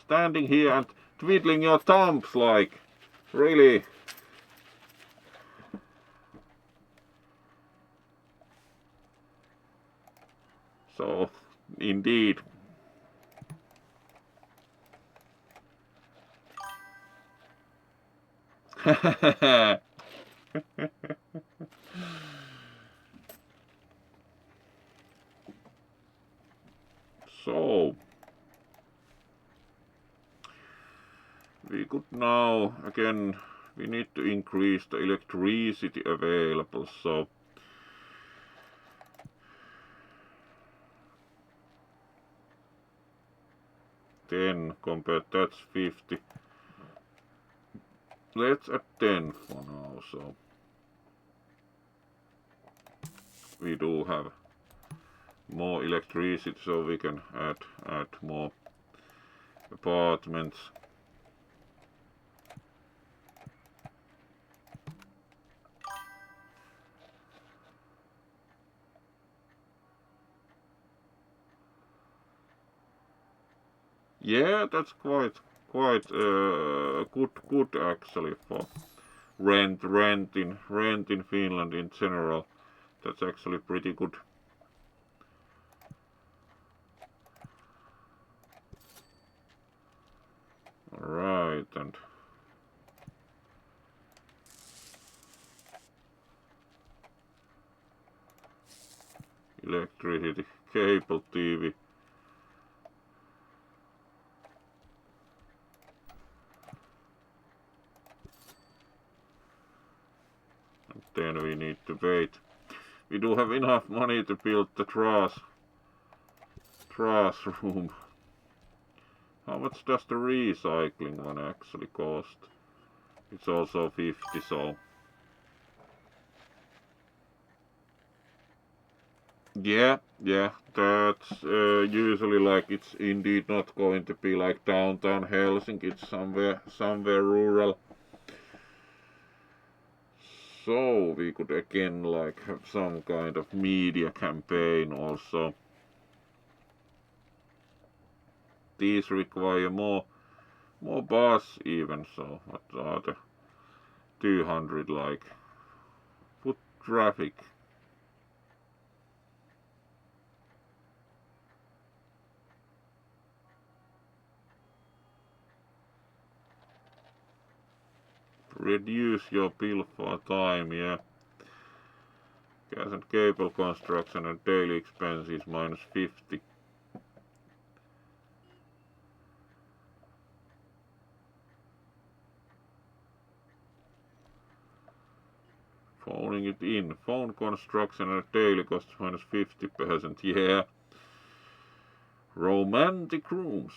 and twiddling your thumbs like, really? So, indeed. So, we could now, again, we need to increase the electricity available, so ten compared, that's 50. Let's add 10 for now, so we do have more electricity, so we can add more apartments. Yeah, that's quite good actually for rent in Finland in general. That's actually pretty good. Alright, and electricity, cable TV. And then we need to wait. We do have enough money to build the trash room. How much does the recycling one actually cost? It's also 50, so yeah, that's usually like, it's indeed not going to be like downtown Helsinki, it's somewhere rural. So we could again like have some kind of media campaign also. These require more bus even, so what are the 200 like foot traffic? Reduce your bill for time, yeah. Gas and cable construction and daily expenses minus 50. Phoning it in. Phone construction and daily costs minus 50%, yeah. Romantic rooms.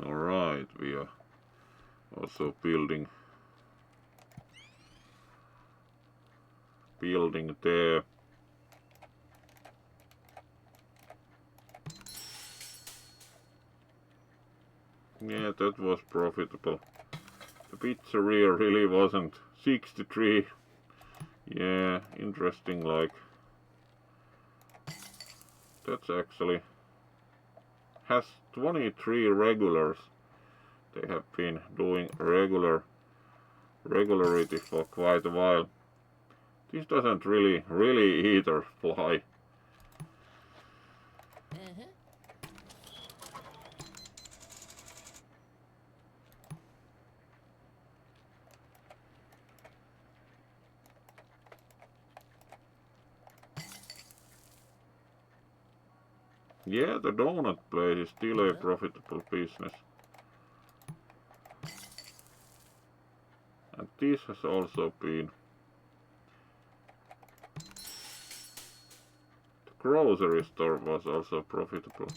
Alright, we are also building there. that was profitable. The pizzeria really wasn't. 63. Yeah, interesting, like. That's actually has 23 regulars. They have been doing regularity for quite a while. This doesn't really either fly. Yeah, the donut place is still a profitable business. And this has also been. The grocery store was also profitable.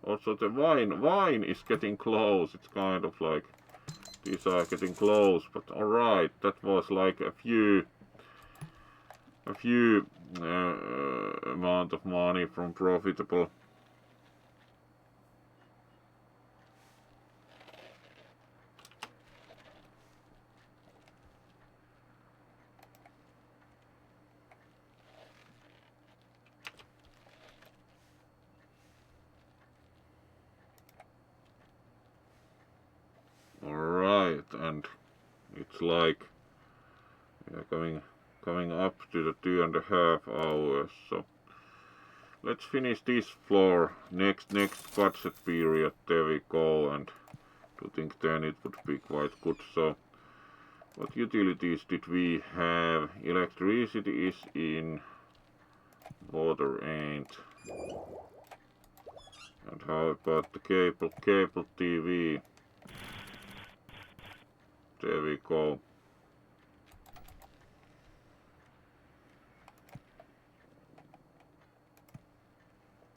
Also the wine is getting close. It's kind of like these are getting close, but alright, that was like a few amount of money from profitable. Alright, and it's like we are coming up to the 2.5 hours, so let's finish this floor. Next budget period, there we go, and I think then it would be quite good. So what utilities did we have? Electricity is in, water ain't. And how about the cable TV? There we go.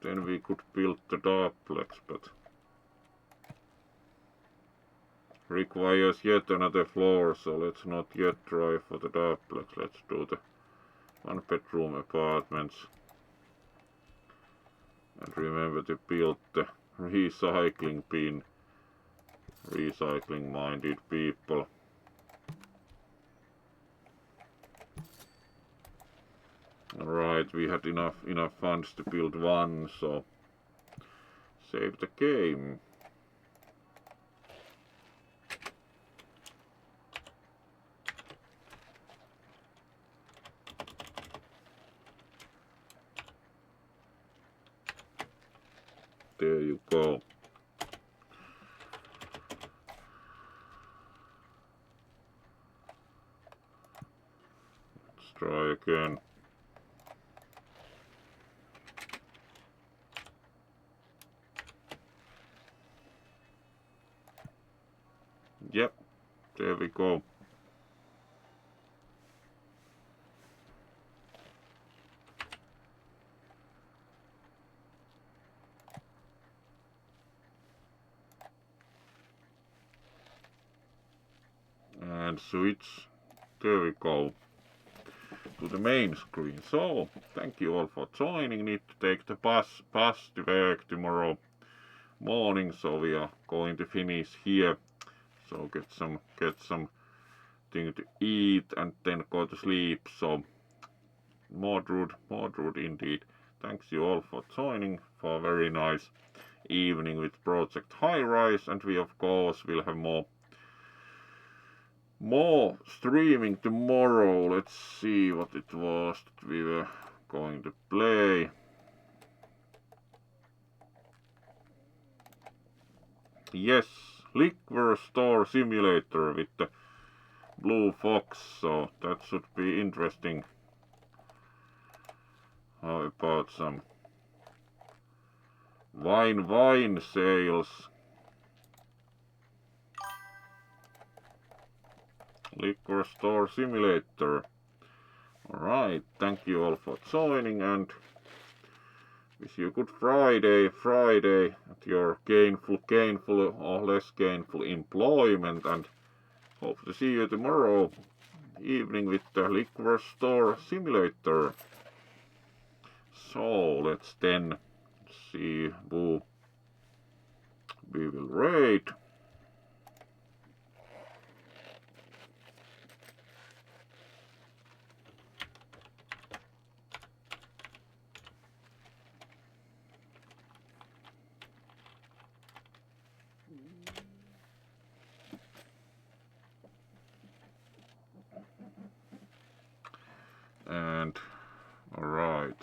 Then we could build the duplex, but requires yet another floor, so let's not yet try for the duplex. Let's do the 1-bedroom apartments. And remember to build the recycling bin. Recycling minded people. Alright, we had enough funds to build one, so save the game. There you go. Let's try again. Yep, there we go. And switch, there we go, to the main screen. So, thank you all for joining. Need to take the bus to work tomorrow morning, so we are going to finish here. So get some thing to eat and then go to sleep. So Mordrude indeed. Thanks you all for joining for a very nice evening with Project Highrise, and we of course will have more streaming tomorrow. Let's see what it was that we were going to play. Yes, liquor store simulator with the blue fox, so that should be interesting. How about some wine sales? Liquor store simulator. Alright, thank you all for joining, and wish you a good Friday at your gainful or less gainful employment, and hope to see you tomorrow evening with the liquor store simulator. So let's then see we will raid. And alright.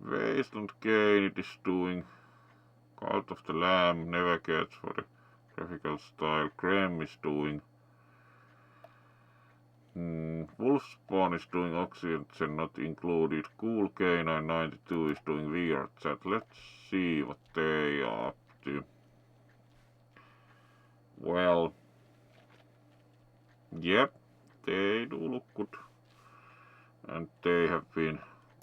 Wasteland Gain, it is doing Cult of the Lamb, never gets for the graphical style. Grem is doing Wolfspawn is doing Oxygen not included. Cool K992 is doing weird chat. Let's see what they are up to. Well, yep, they do look good. And they have been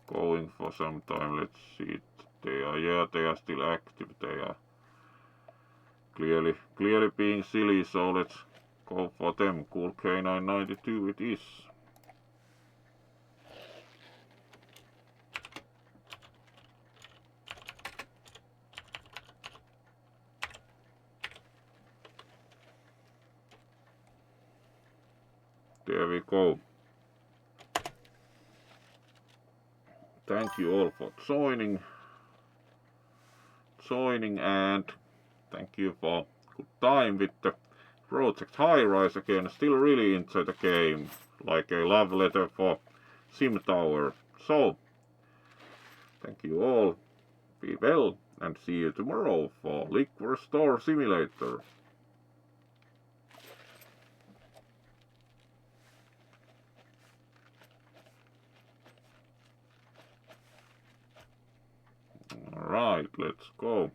going for some time. Let's see. They are still active. They are clearly being silly, so let's go for them. Cool K992 it is. There we go. Thank you all for joining and thank you for good time with the Project Highrise again. Still really enjoy the game, like a love letter for Sim Tower. So, thank you all, be well, and see you tomorrow for Liquor Store Simulator. Alright, let's go.